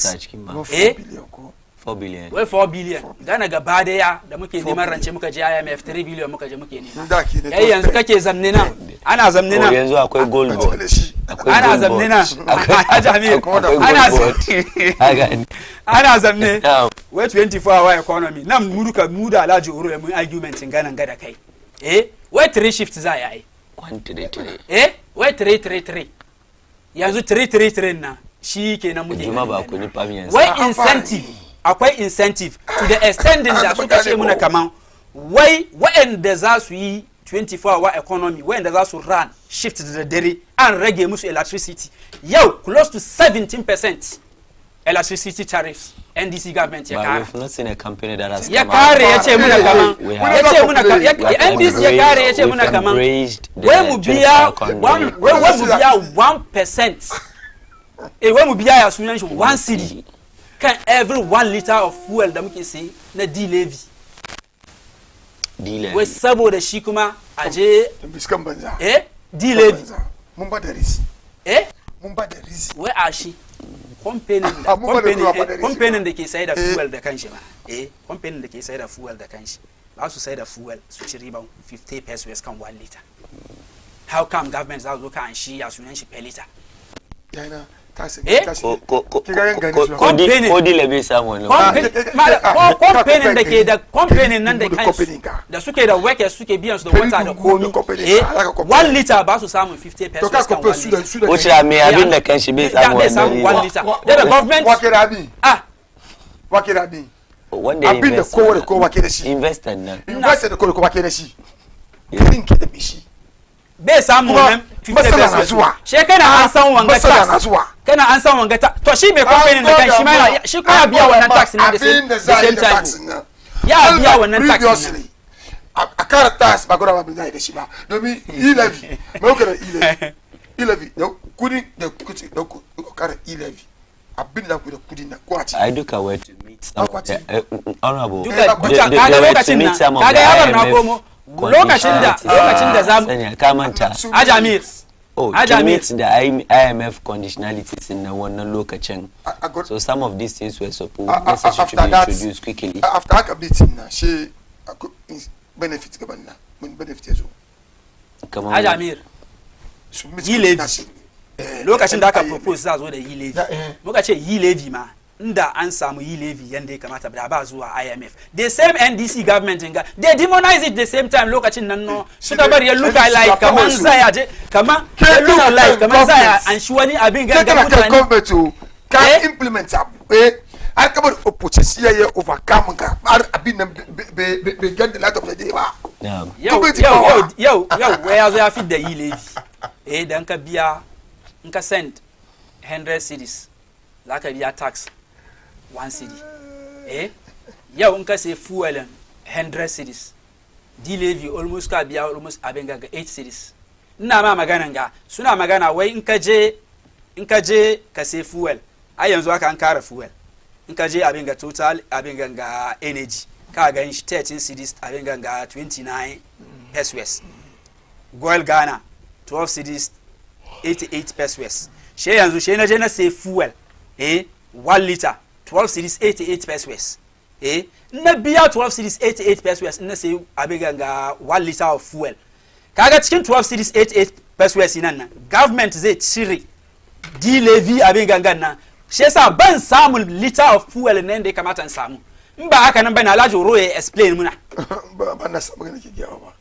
[SPEAKER 2] 4 billion
[SPEAKER 10] wai 4 billion Ghana gaba daya da muke neman rance muka je IMF 3 billion muka je muke nema kai yanzu kake zamne nan ana zamne nan
[SPEAKER 2] yanzu akwai gold
[SPEAKER 10] ana zamne nan Ameer ana zamne wai 24 hour economy nan mu da Alhaji Uru mun argument in Ghana ga da kai wai 3 shift za ya yi
[SPEAKER 2] 133
[SPEAKER 10] wai 333 yanzu 333 na shi kenan muke
[SPEAKER 2] juma ba ku ni pami yanzu
[SPEAKER 10] wai incentive akwai incentive to the extending da suka ce muna kaman wai waɗanda za su yi 24 hour economy waɗanda za su run shift da dare an rage musu electricity yau close to 17% electricity tariffs NDC government ya kare. Ya kare ya ce muna kaman ya ce muna NDC ya kare ya ce muna kaman wai mu biya 1% wai mu biya ya sunan shi 1 cedi kan every 1 liter of fuel da muke sai na D-levy wai saboda shi kuma aje
[SPEAKER 11] biskan banza
[SPEAKER 10] D-levy
[SPEAKER 11] mun ba da risi mun ba da risi
[SPEAKER 10] wai a shi company da ke sai da fuel da kanshi ba company da ke sai da fuel da kanshi ba su sai da fuel su ci riban 50 pesos kan 1 liter how come government za zo ka an shi ya sunan shi per liter
[SPEAKER 11] yana
[SPEAKER 2] ko dile bai samu wani
[SPEAKER 10] company da ke da company nan da kanshi da suke da workers suke biyan su da wata da komi 1 liter ba su samu 50 pesos kan 1 liter
[SPEAKER 2] wuce mai abin da kanshi bai samu
[SPEAKER 10] 1 liter da government
[SPEAKER 11] wakirabi
[SPEAKER 2] wanda
[SPEAKER 11] abin da kowa ke da shi
[SPEAKER 2] investor nan
[SPEAKER 11] da kowa ke da shi kirin ke da shi
[SPEAKER 10] bai samu wannan 50 pesos shekara an san wanga tax kana an san wanga tax to shi bai company da kan shi ma shi kuma biya wannan tax ne da same time ya biya wannan tax ne
[SPEAKER 11] a kara tax ba gura ba zai da shi ba domin e-levy mai kara e-levy da kudi da kuci da kara e-levy abin da ku da kudi na ko a ci
[SPEAKER 2] ai duka wai to meet honorable
[SPEAKER 10] kaga lokacin nan kaga yabar na komo lokacin da zamu
[SPEAKER 2] sanya ka manta
[SPEAKER 10] Ameer
[SPEAKER 2] to meet the IMF conditionalities in wannan lokacin so some of these things were supposed to be introduced quickly
[SPEAKER 11] after haka meeting na she benefit gaban na mun benefit yazo
[SPEAKER 10] kamar Ameer yi levy lokacin da aka propose za zo da yi levy muka ce yi levy ma inda an samu yi levy yanda ya kamata ba zuwa IMF the same NDC government inga they demonize it the same time lokacin nan no suka bar ya look like kaman zaya je kaman ya look like kaman zaya an shi wani abin ga
[SPEAKER 11] mutane ka implement an kabar opposition ya overcome ka har abin nan be get the light of the day ba
[SPEAKER 10] yau wai ya zo ya fit da yi levy dan ka biya in ka send 100 cedis za ka biya tax 1 cedi yau in ka sai fuel 100 cedis D-levy almost ka biya almost abin ga 8 cedis ina ma magana ga suna magana wai in ka je ka sai fuel ai yanzu aka an kara fuel in ka je abin ga total abin ga energy ka ga 13 cedis abin ga 29 pesos goil Ghana 12 cedis 88 pesos she yanzu she na je na sai fuel 1 liter 12 cedis 88 pesos na biya 12 cedis 88 pesos na sai abin ga 1 liter of fuel kaga cikin 12 cedis 88 pesos nan government zai cire D-levy abin gangan nan shi yasa ban samu liter of fuel nan da ya kamata in samu in ba haka nan bane Alhaji Oro ya explain muna
[SPEAKER 11] ba na samu ne ke giyawa ba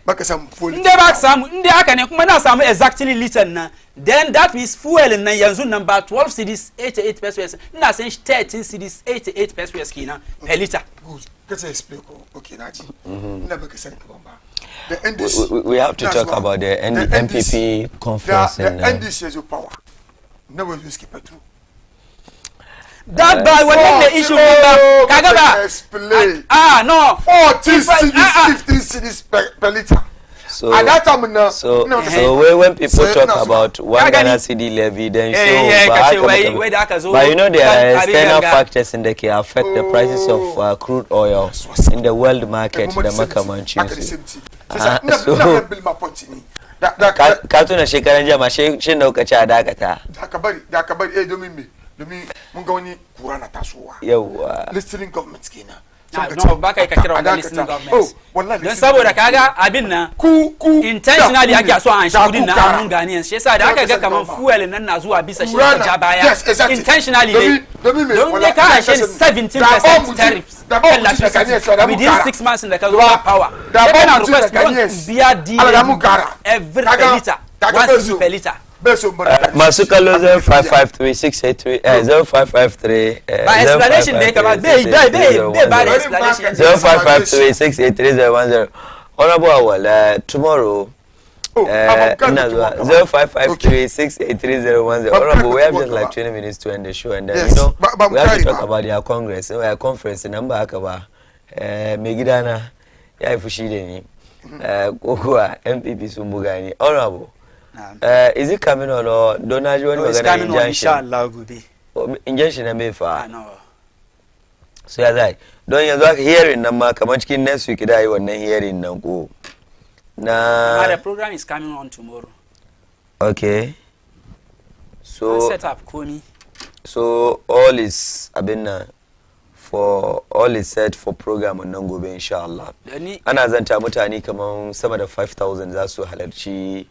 [SPEAKER 11] baka samu fuel
[SPEAKER 10] inda ba samu inda haka ne kuma na samu exactly liter nan then that means fuel nan yanzu nan ba 12 cedis 88 pesos ina san 13 cedis 88 pesos kenan per liter
[SPEAKER 11] kace explain ko okay naji ina baka sani ko ba
[SPEAKER 2] we have to talk about the NPP conference
[SPEAKER 11] the NDC has power never use keep it
[SPEAKER 10] that by when the issue kaga ba no
[SPEAKER 11] 40 cedis 50 cedis per liter
[SPEAKER 2] so
[SPEAKER 11] at that time now
[SPEAKER 2] so when people talk about one Ghana cedi levy then but you know there are external factors in the can affect the prices of crude oil in the world market da makamancin su
[SPEAKER 11] so
[SPEAKER 2] ka tuna shekaran jama shin da kuka ci a dakata
[SPEAKER 11] da ka bari domin me domin mun ga wani kura na tasowa
[SPEAKER 2] yawa
[SPEAKER 11] listening government kenan
[SPEAKER 10] no ba kai ka kira wannan listening government don saboda kaga abin nan
[SPEAKER 11] ku
[SPEAKER 10] intentionally ake so an shi kudin na hannun Ghanaians shi yasa da aka ga kaman fuel nan na zuwa bisa shi ja baya intentionally ne don ne ka ashe 17% tariffs within 6 months da ka zo power da ba na request biya every liter 1 cedi per liter
[SPEAKER 2] masu kallo 0553 0553
[SPEAKER 10] ba explanation da yake ba bai ba da explanation
[SPEAKER 2] 0553 honorable awal tomorrow 0553683010 honorable we have just like 20 minutes to end the show and then you know we have to talk about their congress our conference number haka ba mai gidana ya yi fushi da ni ko kuwa MPP sun buga ni honorable is it coming on or don't I join magana injunction
[SPEAKER 10] inshallah gobe
[SPEAKER 2] injunction na me fa so ya zai don yanzu aka hearing nan ma kamar cikin next week da yi wannan hearing nan ko na
[SPEAKER 10] the program is coming on tomorrow.
[SPEAKER 2] Okay, so
[SPEAKER 10] set up Koni.
[SPEAKER 2] So all is abinna for all is set for program on nan gobe inshallah. Ana zanta mutane kaman sama da 5000 za su halarci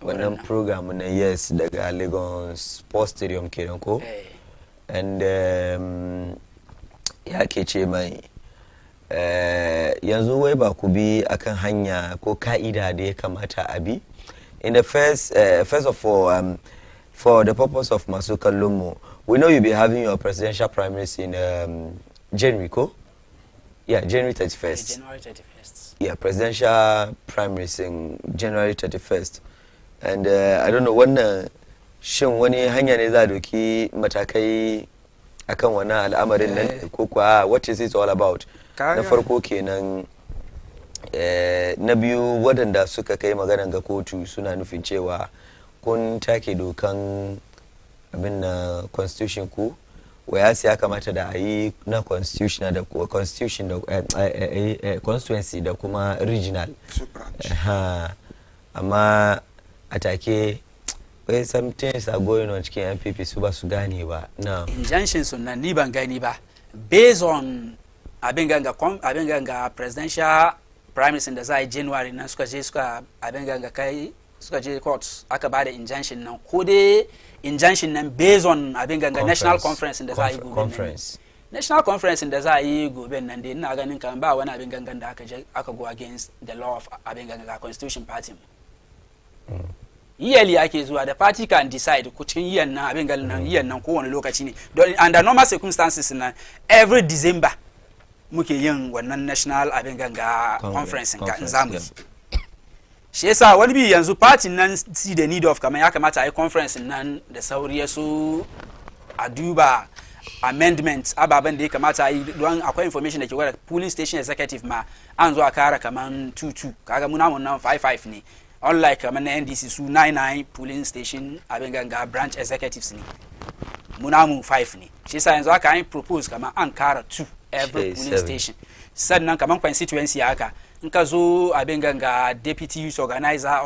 [SPEAKER 2] wannan program na yes daga Lagos Sports Stadium kenan ko and ya ke ce mai yanzu wai ba ku bi akan hanya ko ka'ida da ya kamata a bi in the first of all for the purpose of masu kallon mu we know you be having your presidential primaries in January ko January 31st
[SPEAKER 10] January 31st
[SPEAKER 2] presidential primaries in January 31st and I don't know wannan shin wani hanya ne za doki matakai akan wannan al'amarin nan ko kuwa what is it all about na farko kenan na biyu waɗanda suka kai maganan ga kotu suna nufin cewa kun take dokan abin na constitution ku waya sai ya kamata da a yi na constitution da constitution da constituency da kuma regional amma a take wai some things are going on cikin MPP su ba su gane ba na
[SPEAKER 10] injunction sunan ni ban gani ba based on abin ganga presidential primaries da za a yi January nan suka je abin ganga kai suka je court aka ba da injunction nan ko dai injunction nan based on abin ganga national conference da za a yi gobe national conference da za a yi gobe nan dai ina ganin kan ba wani abin gangan da aka go against the law of abin ganga constitution party yearly ake zuwa the party can decide kucin yiyan nan abin gangan nan yiyan nan kowane lokaci ne under normal circumstances nan every December muke yin wannan national abin ganga conference ka in zamu shi yasa wani bi yanzu party nan see the need of kamar ya kamata a yi conference nan da sauri su a duba amendment ababen da ya kamata a yi don akwai information da ke gwada polling station executive ma an zo a kara kaman 22 kaga muna mun nan 55 ne unlike kaman na NDC su 99 polling station abin ganga branch executives ne muna mun 5 ne shi yasa yanzu aka yi propose kaman an kara 2 every polling station sannan kaman constituency haka in ka zo abin ganga deputy youth organizer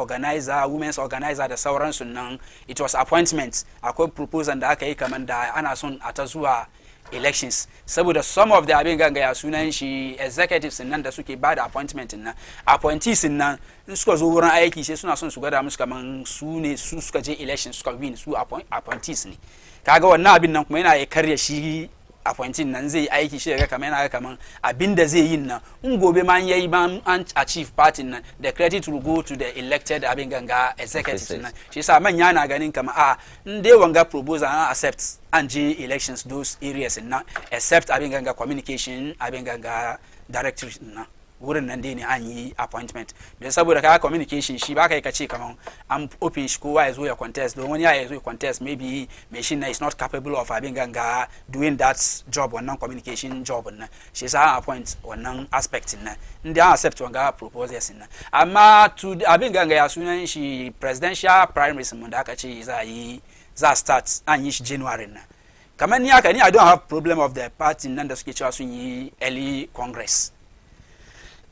[SPEAKER 10] women's organizer da sauransu nan it was appointment akwai proposal da aka yi kaman da ana son a ta zuwa elections saboda some of the abin ganga ya sunan shi executives nan da suke ba da appointment nan appointees nan in suka zo wurin aiki sai suna son su gwada musu kaman su suka je elections suka win su appointees ne kaga wannan abin nan kuma yana ya karya shi appointing nan zai aiki shi ga kamar yana kaman abinda zai yin nan in gobe ma yayi ma an achieve party nan the credit will go to the elected abin ganga executives nan shi yasa manya na ganin kamar in dai wanga proposal an accept an je elections those areas nan except abin ganga communication abin ganga directorate nan wurin nan dai ne an yi appointment don saboda kaga communication shi baka yi kace kaman an open shi kowa ya zo ya contest don wani ya zo ya contest maybe machine is not capable of abin ganga doing that job wannan communication job nan shi yasa an appoint wannan aspect nan inda an accept wanga proposals nan amma to abin ganga ya sunan shi presidential primaries mun da aka ce za start an yi shi January nan kamar ni haka ni I don't have problem of the party nan da suke cewa sun yi early congress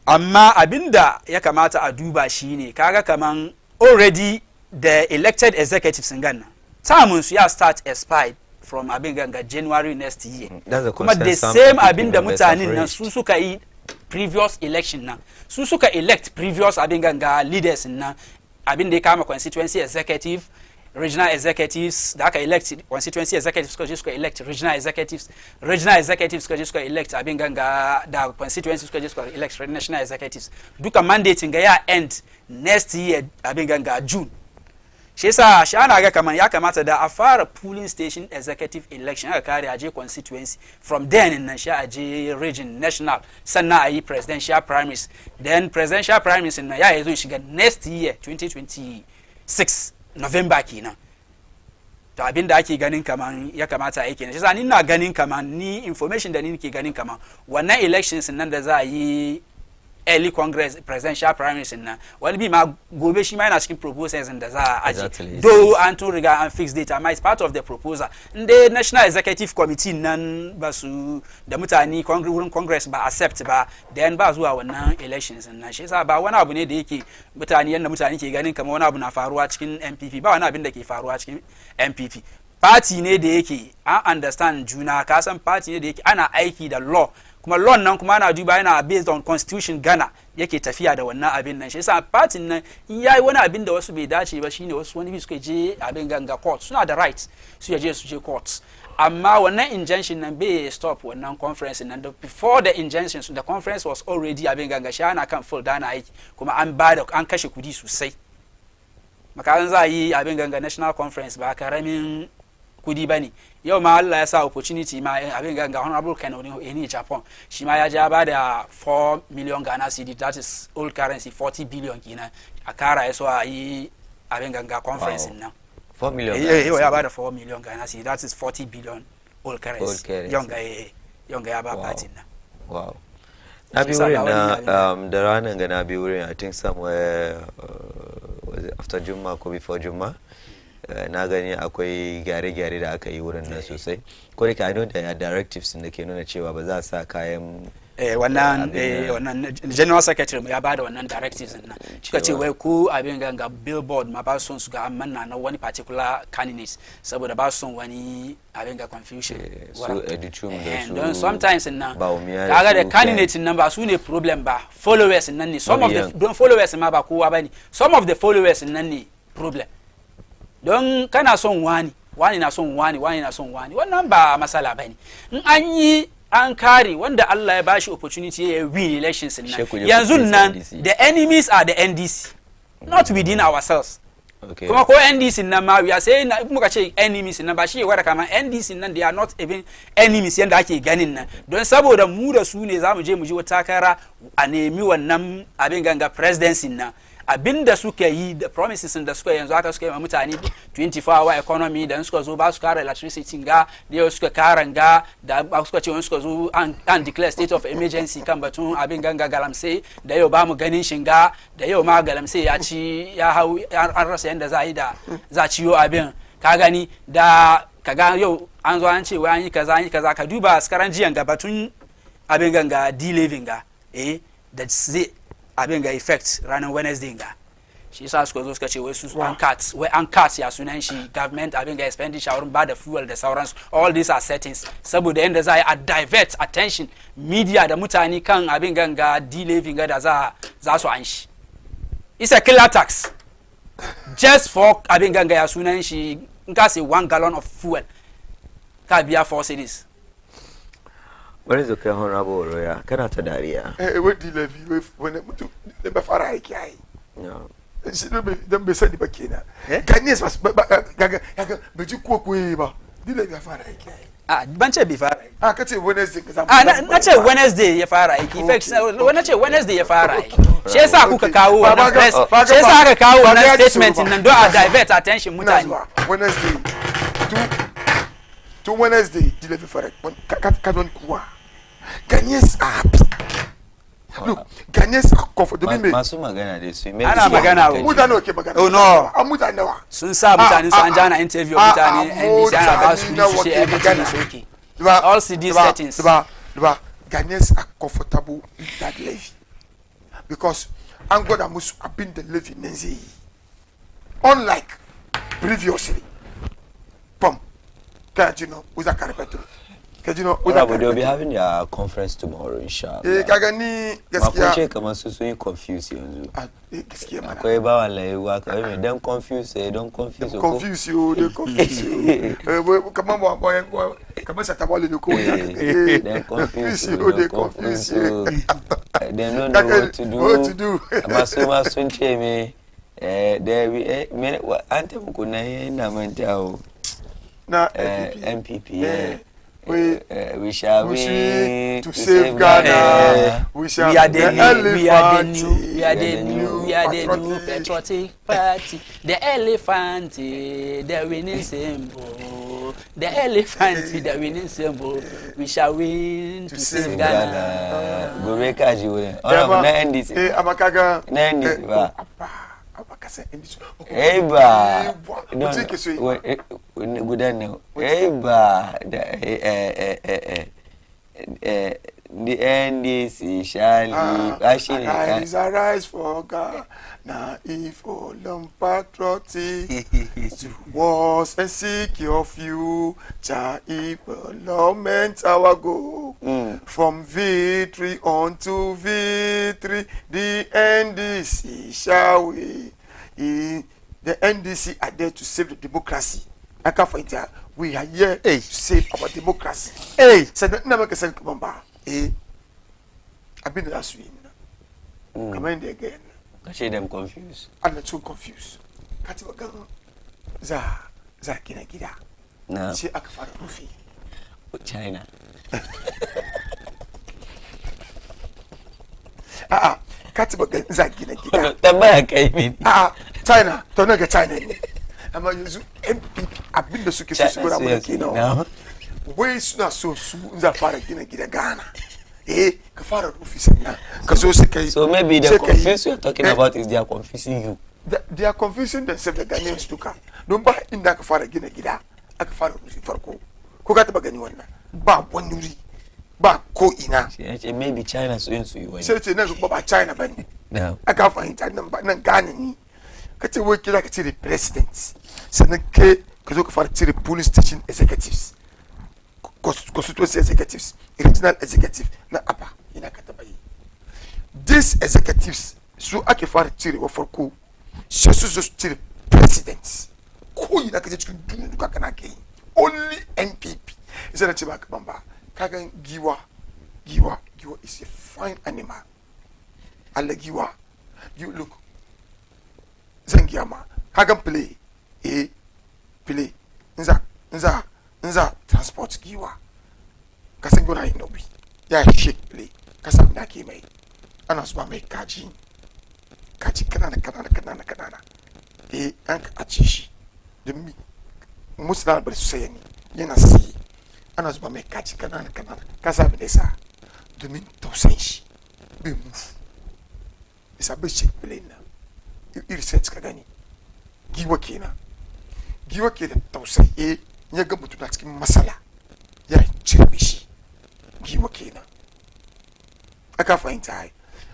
[SPEAKER 10] amma abinda ya kamata a duba shine kaga kaman already the elected executives in Ghana terms su ya start expired from abin ganga January next year.
[SPEAKER 2] Kuma
[SPEAKER 10] the same abin da mutanen nan su suka yi previous election nan su suka elect previous abin ganga leaders nan abin da ya kama constituency executive regional executives da aka elect constituency executives suka elect regional executives suka elect abin ganga da constituency suka elect national executives duka mandate ga ya end next year abin ganga June. Shi yasa shi ana ga kaman ya kamata da a fara polling station executive election aka kare aje constituency from then nan sha aje region national sannan ayi presidential primaries then presidential primaries nan ya yazo shiga next year 2026 November kenan to abin da ake ganin kaman ya kamata a yi kenan shi yasa ni na ganin kaman ni information da ni nake ganin kaman wannan elections nan da za a yi early congress presidential primaries nan wani bi ma gobe shi ma yana cikin proposals da za a aji though an tun riga an fix date amma it's part of the proposal the national executive committee nan ba su da mutane congress ba accept ba then ba zuwa wannan elections nan shi yasa ba wani abu ne da yake yanda mutane ke ganin kamar wani abu na faruwa cikin MPP ba wani abin da ke faruwa cikin MPP party ne da yake an understand juna ka san party ne da yake ana aiki da law kuma law nan kuma ana duba yana based on constitution Ghana yake tafiya da wannan abin nan shi yasa party nan in yayi wani abin da wasu bai dace ba shine wasu wani bi suka je abin ganga court suna da right su je court amma wannan injunction nan bai stop wannan conference nan before the injunction the conference was already abin ganga shi ana kan full dana aiki kuma an kashe kudi sosai makaran za yi abin ganga national conference ba karamin kudi bane yau ma Allah ya sa opportunity ma abin ganga honorable Kenoni in Japan shi ma ya ja ba da 4 million Ghana cedi that is old currency 40 billion kenan a kara ya so a yi abin ganga conference nan
[SPEAKER 2] 4 million
[SPEAKER 10] yau ya ba da 4 million Ghana cedi that is 40 billion old currency yonga ya ba party nan
[SPEAKER 2] wow na bi wurin na da ranar ga na bi wurin I think somewhere was it after Juma ko before Juma na gani akwai gyare-gyare da aka yi wurin nan sosai ko da ka know da directives da ke nuna cewa ba za a sa kayan
[SPEAKER 10] wannan general secretary ya bada wannan directives nan suka ce wai ko abin ganga billboard ma ba son su ga amanna na wani particular candidate saboda ba son wani abin ga confusion don sometimes nan kaga da candidate nan ba su ne problem ba followers nan ne some of the followers ma ba kowa bane some of the followers nan ne problem don kana son wani na son wani na son wani wannan ba masala bane in an yi an kare wanda Allah ya bashi opportunity ya win elections nan yanzu nan the enemies are the NDC not within ourselves kuma ko NDC nan ma we are saying muka ce enemies nan ba shi ya gwada kamar NDC nan they are not even enemies yanda ake ganin nan don saboda mu da su ne zamu je mu ji wata takara a nemi wannan abin ganga presidency nan abinda suka yi da promises da suka yanzu haka suka yi mutane 24-hour economy da suka zo ba su kara electricity ga da yau suka karan ga da suka ce wani suka zo an declare state of emergency kan batun abin ganga galamse da yau ba mu ganin shinga da yau ma galamse ya ci ya hau an rasa yanda za a yi da za ciyo abin ka gani da kaga yau an zo an ce wai an yi kaza ka duba skaran jiyan ga batun abin ganga de-living ga da zai abin ga effect ranar Wednesday ga shi yasa suka zo suka ce wai su an cut ya sunan shi government abin ga expenditure wurin ba da fuel da sauransu all these are settings saboda yanda za a divert attention media da mutane kan abin ganga de-living ga da za su an shi it's a killer tax just for abin ganga ya sunan shi in ka say 1 gallon of fuel ka biya 4 cedis.
[SPEAKER 2] Wani zo kai honorable Roya kana ta dariya
[SPEAKER 11] wadi lafi wani mutum da ba fara aiki ai shi dan bai sani ba kenan ganye su ga bai ji ko koyi ba dile ya fara aiki ai
[SPEAKER 10] ban ce bai fara aiki
[SPEAKER 11] ka ce Wednesday ka samu
[SPEAKER 10] na ce Wednesday ya fara aiki effect na ce Wednesday ya fara aiki shi yasa kuka kawo wannan press shi yasa aka kawo wannan statement nan don a divert attention mutane
[SPEAKER 11] Wednesday to Wednesday dile ya fara ka don kuwa Ghanaians are happy. Look, Ghanaians are comfortable.
[SPEAKER 2] Masu magana dai su mai
[SPEAKER 10] ana magana
[SPEAKER 11] mutane ke magana.
[SPEAKER 10] Oh no.
[SPEAKER 11] Mutane wa.
[SPEAKER 10] Sun sa mutane su an jana interview mutane NDC ana ba su shi everything is okay. All CD settings.
[SPEAKER 11] Ghanaians are comfortable in that levy. Because Angola must have been the levy Nenzi. Unlike previously. Kajino, with a carpenter. Kajino,
[SPEAKER 2] they'll be having their conference tomorrow, inshallah.
[SPEAKER 11] Kagani,
[SPEAKER 2] Gaskiya. Kamar su sun yi confuse yanzu.
[SPEAKER 11] Gaskiya mana.
[SPEAKER 2] Akwai bawan laiwa kawai don't confuse you.
[SPEAKER 11] They confuse you. Come on, boy. Come on, Satabali, you go.
[SPEAKER 2] They confuse you. They don't know what to do. Amasuma sunche me. Me ante mukuna na mentao.
[SPEAKER 11] Na
[SPEAKER 2] MPP. We shall win
[SPEAKER 11] to save Ghana. We are the
[SPEAKER 10] new patriotic party. The elephant, the winning symbol. The elephant, the winning symbol. We shall win to save Ghana.
[SPEAKER 2] Go make as you will. Na NDC.
[SPEAKER 11] Amakaga.
[SPEAKER 2] Na NDC ba.
[SPEAKER 11] Abakase NDC.
[SPEAKER 2] Eba. Gudana. Eba. The NDC shall actually
[SPEAKER 11] arise for Ghana if all patriotic wars and secure future implement our goal from victory unto victory. The NDC shall we. The NDC are there to save the democracy. I can't find that. We are here to save our democracy. So that never can send Kumamba. I've been last week. Come in again.
[SPEAKER 2] I see them confused.
[SPEAKER 11] I'm not too confused. Katibagang za kina gida.
[SPEAKER 2] No.
[SPEAKER 11] She akafara rufi.
[SPEAKER 2] China.
[SPEAKER 11] Katibagang za kina gida.
[SPEAKER 2] Tambaya kai mini.
[SPEAKER 11] China. To naga China ne. Amma yanzu MPP abinda suke so su gura mu kenan. Wai suna so su za fara gina gida Ghana. Ka fara rufi sannan ka so su kai.
[SPEAKER 2] So maybe the confuse you're talking about is they are confusing you.
[SPEAKER 11] They are confusing themselves, the Ghanaians duka. Don ba inda ka fara gina gida aka fara rufi farko. Ko ka taba gani wannan? Ba wani wuri. Ba ko ina.
[SPEAKER 2] Maybe China so yin su yi wani.
[SPEAKER 11] Sai ce nan ba China bane.
[SPEAKER 2] No.
[SPEAKER 11] Aka fahimta nan Ghana ni. Ka ce wai kira ka ce the president. Sannan ke ka zo ka fara cire police station executives. Constituency executives, regional executive, na apa ina ka taba yi. These executives su ake fara cire wa farko sai su zo cire presidents. Ko ina ka je cikin duniya duka kana ke yi. Only NPP. Isa na ce ba ka bamba. Kaga giwa is a fine animal. Allah giwa. You look. Zangiyama. Kaga play. Play. Nza transport giwa kasan gona yin nobi ya shake play kasan da ke mai ana zuba mai kaji kanana an ka ci shi don mi musulman bari su saye ni yana siye ana zuba mai kaji kanana kasa bi nesa domin tausayin shi bai mufu isa bai shake play na iri sai ka gani giwa kenan giwa ke da tausayi ya ga mutum na cikin matsala ya cire shi giwa kenan aka fahimta hai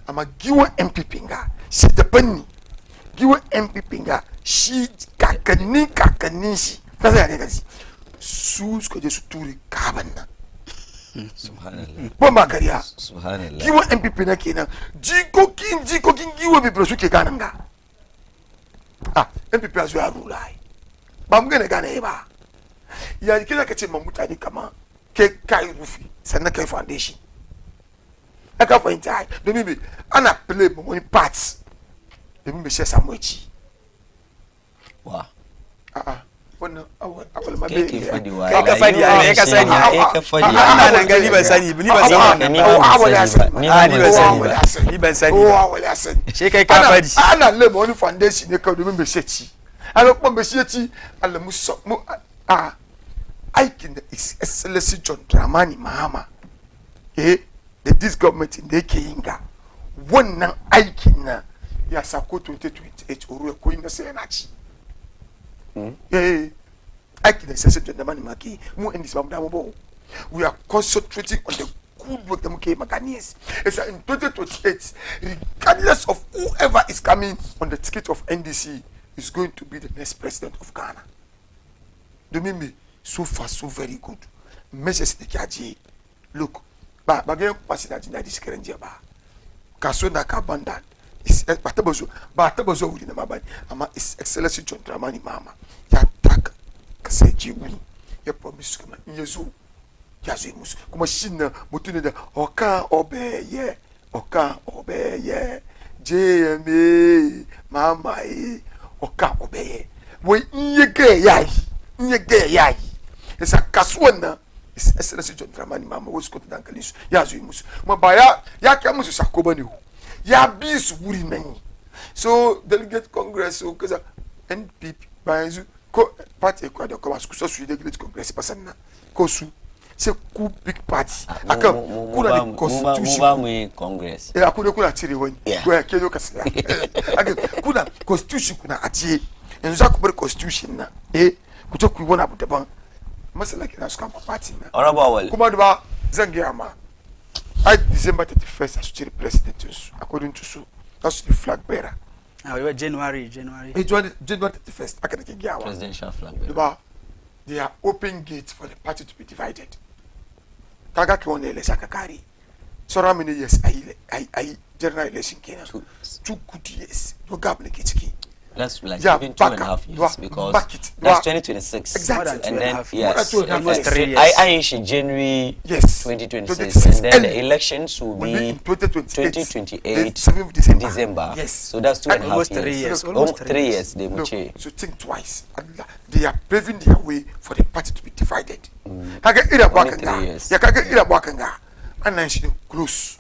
[SPEAKER 11] amma giwa MPP ga shi daban ne giwa MPP ga shi kakannin shi ta zai ne gaji su suka je su ture kaban nan
[SPEAKER 2] subhanallah
[SPEAKER 11] ban ba kariya
[SPEAKER 2] subhanallah
[SPEAKER 11] giwa MPP na kenan jikokin giwa bibira suke ganin ga MPP a zuwa rula ba mu gane ba ya kira ka ce ma mutane kama ke kai rufi sannan kai foundation aka fahimta hai domin me ana play ma wani parts domin me shi samu ci
[SPEAKER 2] wa
[SPEAKER 11] wannan awal ma bai
[SPEAKER 10] kai ka fadi ai ka sani ana nan gani ban sani ni ban sani ni ban sani she kai ka fadi
[SPEAKER 11] ana le ma wani foundation ne ka domin me shi ci ana kuma me shi ci Allah mu aikin da excellency John Dramani Mahama da this government da yake yin ga wannan aikin na ya sako 2028 uru ko inda sai yana ci aikin da excellency John Dramani Mahama mu in this bamda we are concentrating on the good work that muke Ghanaians. It's in 2028 regardless of whoever is coming on the ticket of NDC is going to be the next president of Ghana. Domin me so far so very good messages the kaji look ba ge kwasi na jina dis kerenje ba kaso na ka bandan is batabozo wuri na mabani ama is excellency John Dramani mama ya tak kaseji wuri ya promise kuma yezu ya zo musu kuma shin mutune da oka obeye jeme mama oka obeye we nyege yayi esa kaswana is excellency John Dramani mama wo skot dankalisu ya zo musu ma ba ya ka musu sakoba ne ya bis wuri nani so delegate congress so kaza NPP bayanzu ko party ko da ko masu so su delegate congress pasanna ko su c'est coup big party aka kuna ni constitution
[SPEAKER 2] mu congress
[SPEAKER 11] kuna tire wani ko ke yo kasira aka kuna constitution kuna atie yanzu za ku bar constitution na ku ta ku wani abu daban masala kina su kan party na
[SPEAKER 2] honorable
[SPEAKER 11] kuma da zan ga ma I December 31st as to the president according to so that's the flag bearer.
[SPEAKER 10] We were January.
[SPEAKER 11] January 31st. I can get one
[SPEAKER 2] presidential flag bearer.
[SPEAKER 11] They are open gates for the party to be divided. Kaga ke one election kakari. So how many years I general election kena? 2 good years. No gap like it.
[SPEAKER 2] That's like even 2.5 years because that's 2026.
[SPEAKER 11] Exactly.
[SPEAKER 2] And then yes,
[SPEAKER 10] almost 3 years.
[SPEAKER 2] I in January 2026, and then the elections will be 2028 December.
[SPEAKER 11] Yes.
[SPEAKER 2] So that's 2.5
[SPEAKER 10] almost
[SPEAKER 2] years.
[SPEAKER 10] 3 years.
[SPEAKER 2] Almost 3 years. They will change.
[SPEAKER 11] So think twice. They are paving their way for the party to be divided. Kaga ira bakanga. Ya kaga ira bakanga. Ananshi close.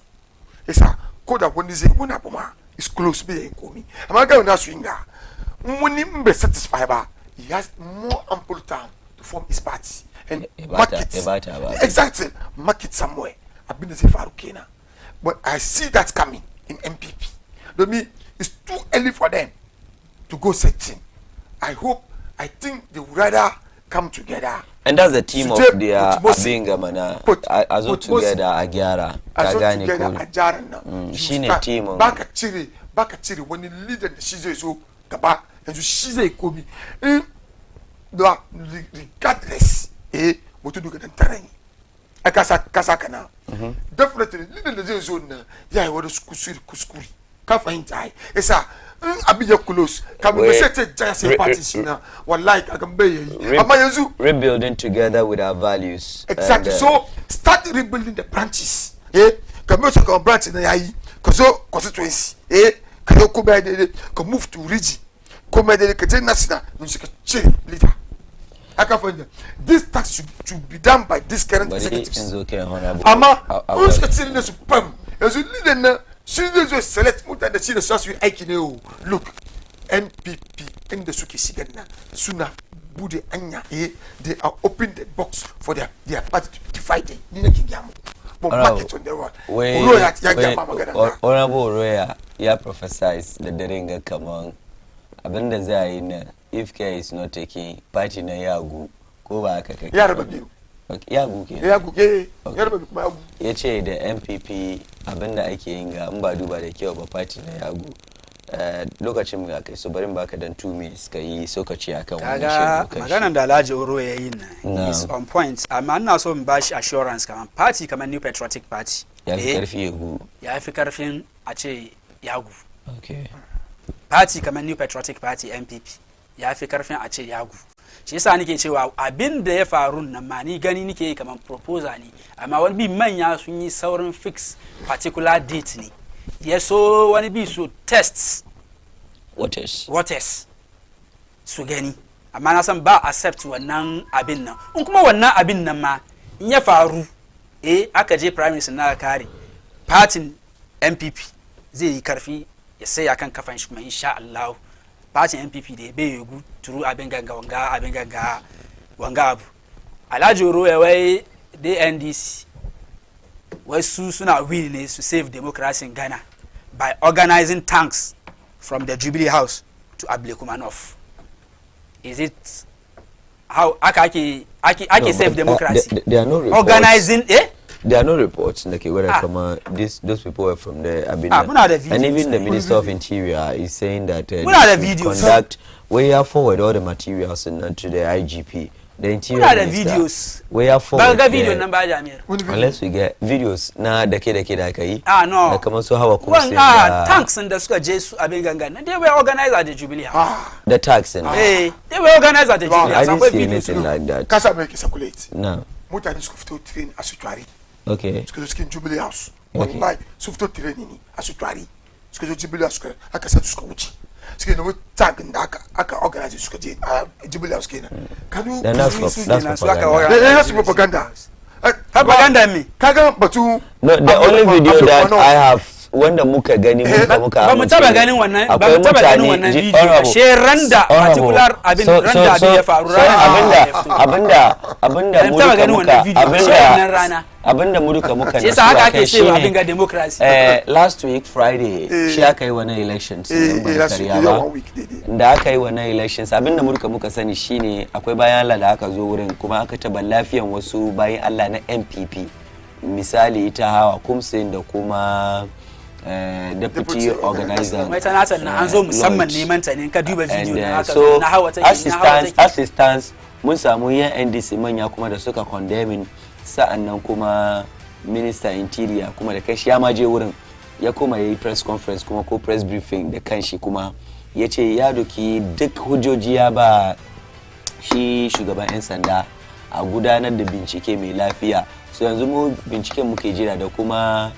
[SPEAKER 11] Esa koda wonize wona boma is close be enkomi. Amaga na swinga. When he satisfied, he has more ample time to form his party and market. Exactly, market somewhere. I've been to say Farukena, but I see that coming in MPP. Domi, it's too early for them to go setting. I think they would rather come together.
[SPEAKER 2] And that's the team of their Abingamana. Azo together Agiara.
[SPEAKER 11] Azo together Ajara now.
[SPEAKER 2] Shine team.
[SPEAKER 11] Bakachiri when the leader the Shizo is Kaba and you Shize Kobi. Regardless, what to do get terrain. Akasa now. Definitely, leader the zone. Yeah, what is Kuskuri. Kafa Hintai. Esa. Abiya close. Can we set a giant party now? One like I can pay.
[SPEAKER 2] Rebuilding together with our values.
[SPEAKER 11] Exactly. So start rebuilding the branches. Can we take branch in the AI? Cause constituency. Can you come move to region? Come the national leader. I can find this tax should be done by this current executives. Ama, who's getting the supreme? As a leader now. She select mutan da shi da sasu aiki ne o look NPP inda suke shigar na suna bude anya they are open the box for their party to divide ni na kinyamu but market on the road
[SPEAKER 2] honorable Roya ya prophesize the deringa kaman abinda zai yi na if care is not taking party na yagu ko ba haka kake
[SPEAKER 11] ya raba biyu
[SPEAKER 2] yagu ke
[SPEAKER 11] ya raba kuma yagu
[SPEAKER 2] yace da MPP abinda ake yin ga in ba duba da kyau ba party na yagu lokacin mu kai so barin baka dan 2 minutes kai sokaci akan wannan
[SPEAKER 10] shirin maganan da Alhaji Oro yayin nan is on point amma ina so in bashi assurance kaman party kaman New Patriotic Party
[SPEAKER 2] ya fi karfi yagu
[SPEAKER 10] ya fi karfin a ce yagu
[SPEAKER 2] okay
[SPEAKER 10] party kaman New Patriotic Party NPP ya fi karfin a ce yagu shi yasa nake cewa abin da ya faru nan ma ni gani nake kaman proposal ne amma wani bi manya sun yi saurin fix particular date ne ya so wani bi su tests waters su gani amma na san ba accept wannan abin nan in kuma wannan abin nan ma in ya faru aka je prime minister na kare party MPP zai yi karfi ya sai akan kafan shi kuma insha Allah party MPP da bai yugu turu abin ganga wanga abu Alhaji Oro wai da NDC wai su suna will ne to save democracy in Ghana by organizing tanks from the Jubilee House to Ablekumanov. Is it how ake save democracy?
[SPEAKER 2] There are no reports.
[SPEAKER 10] Organizing
[SPEAKER 2] There are no reports like whether those people were from the Abina. And even the Minister of Interior is saying that
[SPEAKER 10] conduct
[SPEAKER 2] we have forward all the materials to the IGP the interior
[SPEAKER 10] What are the
[SPEAKER 2] minister.
[SPEAKER 10] videos?
[SPEAKER 2] We are for
[SPEAKER 10] video number Amir.
[SPEAKER 2] Unless we get videos na da ke da kai.
[SPEAKER 10] No.
[SPEAKER 2] Da kamar so hawa kuma sai
[SPEAKER 10] tanks and da suka je su abin gangan. They were organized at the Jubilee House.
[SPEAKER 2] The tax and
[SPEAKER 10] they were organized at the Jubilee House.
[SPEAKER 2] I didn't see anything like that.
[SPEAKER 11] Kasa make circulate.
[SPEAKER 2] No.
[SPEAKER 11] Mutane suka fito train a Sutwari.
[SPEAKER 2] Okay.
[SPEAKER 11] Suka zo cikin Jubilee House. Wallahi su fito train ni a Sutwari. Suka zo Jubilee House aka sa suka wuce. Suka nemi tagin da aka organize suka je Jubilee House kenan. Kanu that's propaganda.
[SPEAKER 10] Propaganda me.
[SPEAKER 11] Kaga batu.
[SPEAKER 2] No, the only video that I have wanda muka gani
[SPEAKER 10] ba mu taba ganin wannan ba mu taba ganin wannan video she randa particular abin randa abin ya faru
[SPEAKER 2] abinda muka
[SPEAKER 10] shi yasa haka ake cewa abin ga democracy
[SPEAKER 2] last week Friday shi aka yi wannan elections da aka yi wannan elections abinda muka sani shine akwai bayan Allah da aka zo wurin kuma aka taba lafiyan wasu bayan Allah na MPP misali ita hawa kumsin da kuma deputy organizer
[SPEAKER 10] mai tanatan na an zo musamman neman ta ne ka duba video na haka
[SPEAKER 2] so
[SPEAKER 10] na hawa take
[SPEAKER 2] assistance mun samu yan NDC manya kuma da suka condemning sa'annan kuma minister interior kuma da kashi ya maje wurin ya kuma yi press conference kuma ko press briefing da kanshi kuma yace ya doki duk hujjoji ya ba shi shugaban yan sanda a gudanar da bincike mai lafiya so yanzu mu binciken muke jira da kuma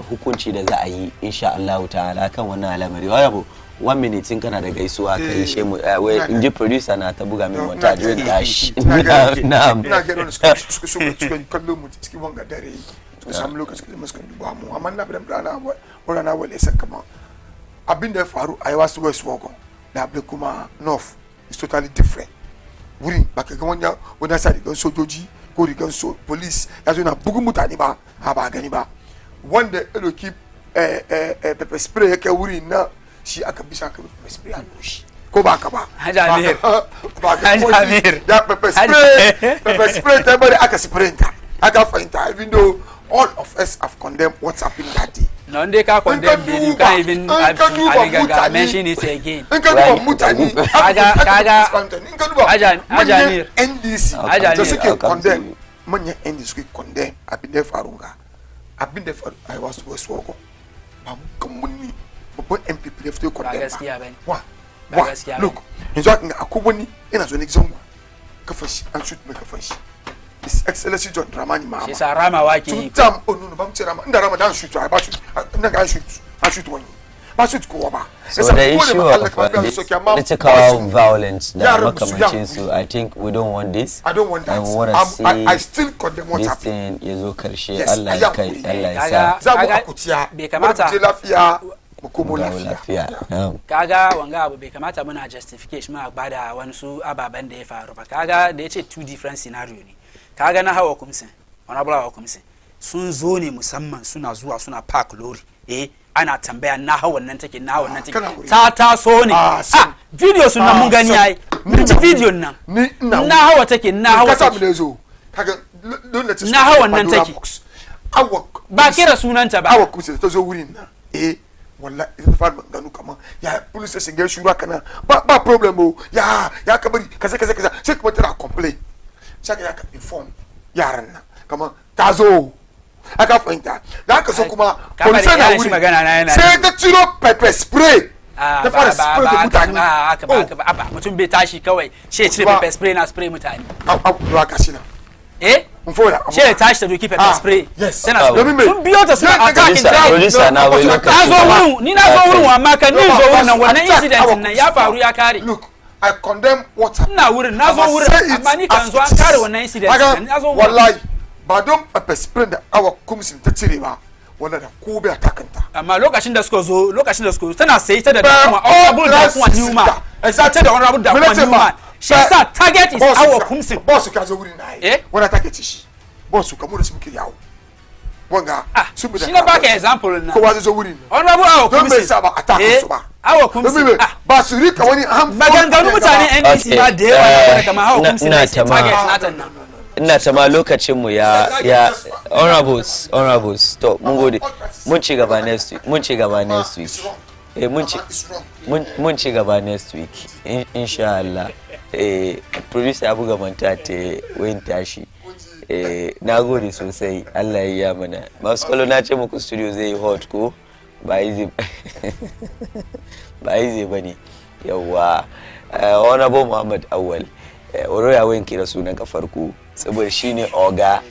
[SPEAKER 2] hukunci da za a yi insha Allah ta'ala kan wannan al'amari wayabo 1 minute kana da gaisuwa kai she mu wai inji producer na ta buga min wata jiya dash na'am
[SPEAKER 11] ina ga don suka kallo mu cikin wanga dare suka samu lokaci da muska duba mu amma na bidan rana wannan wale sai kama abin da ya faru a yawasu west wagon da abin kuma north is totally different wurin baka ga wanda sa rigan sojoji ko rigan police ya zo na bugun mutane ba ba gani ba wanda ya doki pepper spray yake wuri na shi aka bisa aka pepper spray a nushi ko ba ka ba
[SPEAKER 10] Hajamir
[SPEAKER 11] ya pepper spray ta bari aka spray ta aka fahimta even though all of us have condemned what's happened that day
[SPEAKER 10] no they can't condemn it you can't even mention it again
[SPEAKER 11] in ka duba mutane
[SPEAKER 10] kaga Hajamir
[SPEAKER 11] NDC da suke condemn manyan NDC suke condemn abin da faru ga abin da faru a wasu wago ba mu kan munni babban MPP da fito condemn
[SPEAKER 10] ba gaskiya bane
[SPEAKER 11] ba gaskiya look yanzu akwai wani ina zo ne zango kafan shi an shoot mai kafan shi His Excellency John Dramani Mahama
[SPEAKER 10] shi sa rama wake
[SPEAKER 11] tutam onu ba mu ce rama inda rama dan shoot ba shoot inda ga shoot wani ba shoot kowa ba
[SPEAKER 2] so the issue of political violence da makamancin su I think we don't want this
[SPEAKER 11] I don't want that I still condemn what happened
[SPEAKER 2] this yazo karshe Allah ya kai Allah ya sa
[SPEAKER 11] za mu akutiya
[SPEAKER 10] bai kamata
[SPEAKER 11] mu lafiya mu komo lafiya
[SPEAKER 10] kaga wanga abu bai kamata muna justification muna bada wani su ababan da ya faru ba kaga da yace two different scenario ne kaga na hawa kumsin honorable hawa kumsin sun zo ne musamman suna zuwa suna park lorry ana tambaya na hawan nan take ta taso ne video sun nan mun gani yayi mun ji video nan na hawa take na hawa take
[SPEAKER 11] kaga
[SPEAKER 10] na hawan nan take ba kira sunanta ba
[SPEAKER 11] hawa kumsin ta zo wurin nan wallahi ita fara ganu kaman ya police station ga shura kana ba problem o ya kabari kaza sai kuma tana complain sai ka inform yaran nan kaman ta zo aka fahimta da aka so kuma police na wuri sai ta ciro pepper spray ta fara spray da mutane
[SPEAKER 10] ba mutum bai tashi kawai sai cire pepper spray na spray mutane
[SPEAKER 11] ruwa kashi nan
[SPEAKER 10] she tashi ta doki pepper spray
[SPEAKER 11] tana
[SPEAKER 10] sun biyo ta suna attacking
[SPEAKER 2] producer na wai lokaci
[SPEAKER 10] na zo wurin ni na zo wurin amma kan ni zo wurin wannan incident nan ya faru ya kare
[SPEAKER 11] look I condemn what happened
[SPEAKER 10] na wurin na zo wurin amma ni kan zo an kare wannan incident nan na zo wurin
[SPEAKER 11] wallahi ba don pepper spray da awa kumsin ta cire ba wala da ko bai atakanta
[SPEAKER 10] amma lokacin da suka zo tana sai ta da kuma honorable da kuma Newman exactly da honorable da kuma Newman shi sa target is awa kumsin
[SPEAKER 11] boss ka zo wurin na wala target shi boss ka mu da su muke yawo wanga su bi da
[SPEAKER 10] shi na baka example na
[SPEAKER 11] ko wa zo wurin
[SPEAKER 10] honorable awa kumsin
[SPEAKER 11] don bai sa ba attack su ba
[SPEAKER 10] awa kumsin
[SPEAKER 11] ba su rika wani
[SPEAKER 10] maganganu mutane NDC ba da yawa kamar awa kumsin na target natan nan
[SPEAKER 2] ina ta ma lokacin mu ya honorables to mun gode mun ci gaba next week mun ci gaba next week insha Allah producer ya buga manta ta wayin tashi. Na gode sosai, Allah ya mana. Masu kallo na ce muku studio zai yi hot ko ba easy ba ne. Yawwa Honorable Muhammad Awal, waro ya wayin kira sunan ka farko saboda shine oga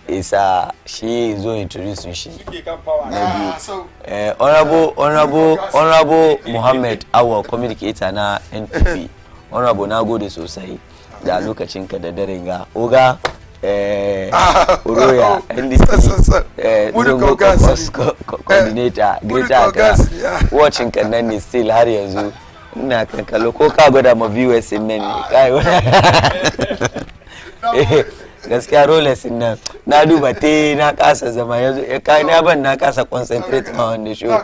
[SPEAKER 2] isa shi zo introduce shi na biyu. Honorable Muhammad Awal, communicator na NPP. Honorable na gode sosai da lokacin ka da daren ga oga Uroya coordinator greater Accra, watching kan nan ne still har yanzu ina kan kallo ko ka gwada ma viewers din nan ne kai gaskiya roles din nan na duba te na kasa zama yanzu kai na ban na kasa concentrate on the show.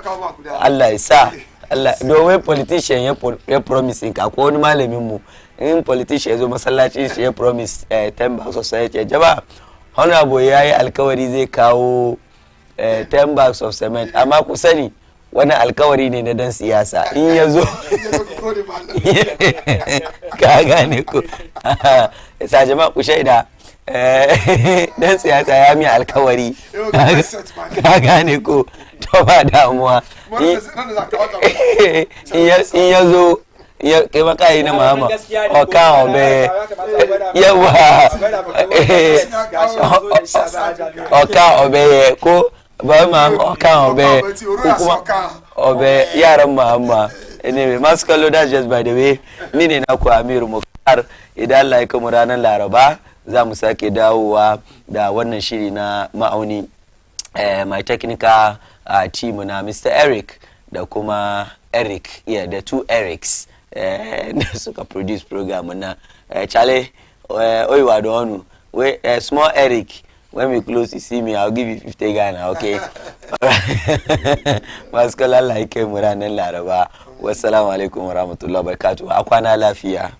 [SPEAKER 2] Allah ya sa Allah domin politician ya promise ka ko wani malamin mu in politician ya zo masallaci shi ya promise 10 bags of cement ya jaba honorable yayi alkawari zai kawo 10 bags of cement amma ku sani wani alkawari ne na dan siyasa in ya zo ka gane ku sa jama'a ku shaida dan siyasa ya mi alkawari ka gane ku to ba damuwa in ya zo kai maka yi na mama ọka ọbẹ yawa ọka ọbẹ yẹ ko ba mama ọka ọbẹ ko kuma ọbẹ yaran mama. Anyway, masu kallo, that's just by the way. Ni ne naku Ameer Mukhtar. Idan Allah ya kama ranar Laraba za mu sake dawowa da wannan shiri na ma'auni. My technical team na Mr. Eric da kuma Eric, the two Erics suka produce program na Chale oiwa do onu we small Eric, when we close you see me I'll give you 50 Ghana, okay? Maskala like mu ranar Laraba. Wassalamu alaikum warahmatullahi wabarakatuh. Akwana lafiya.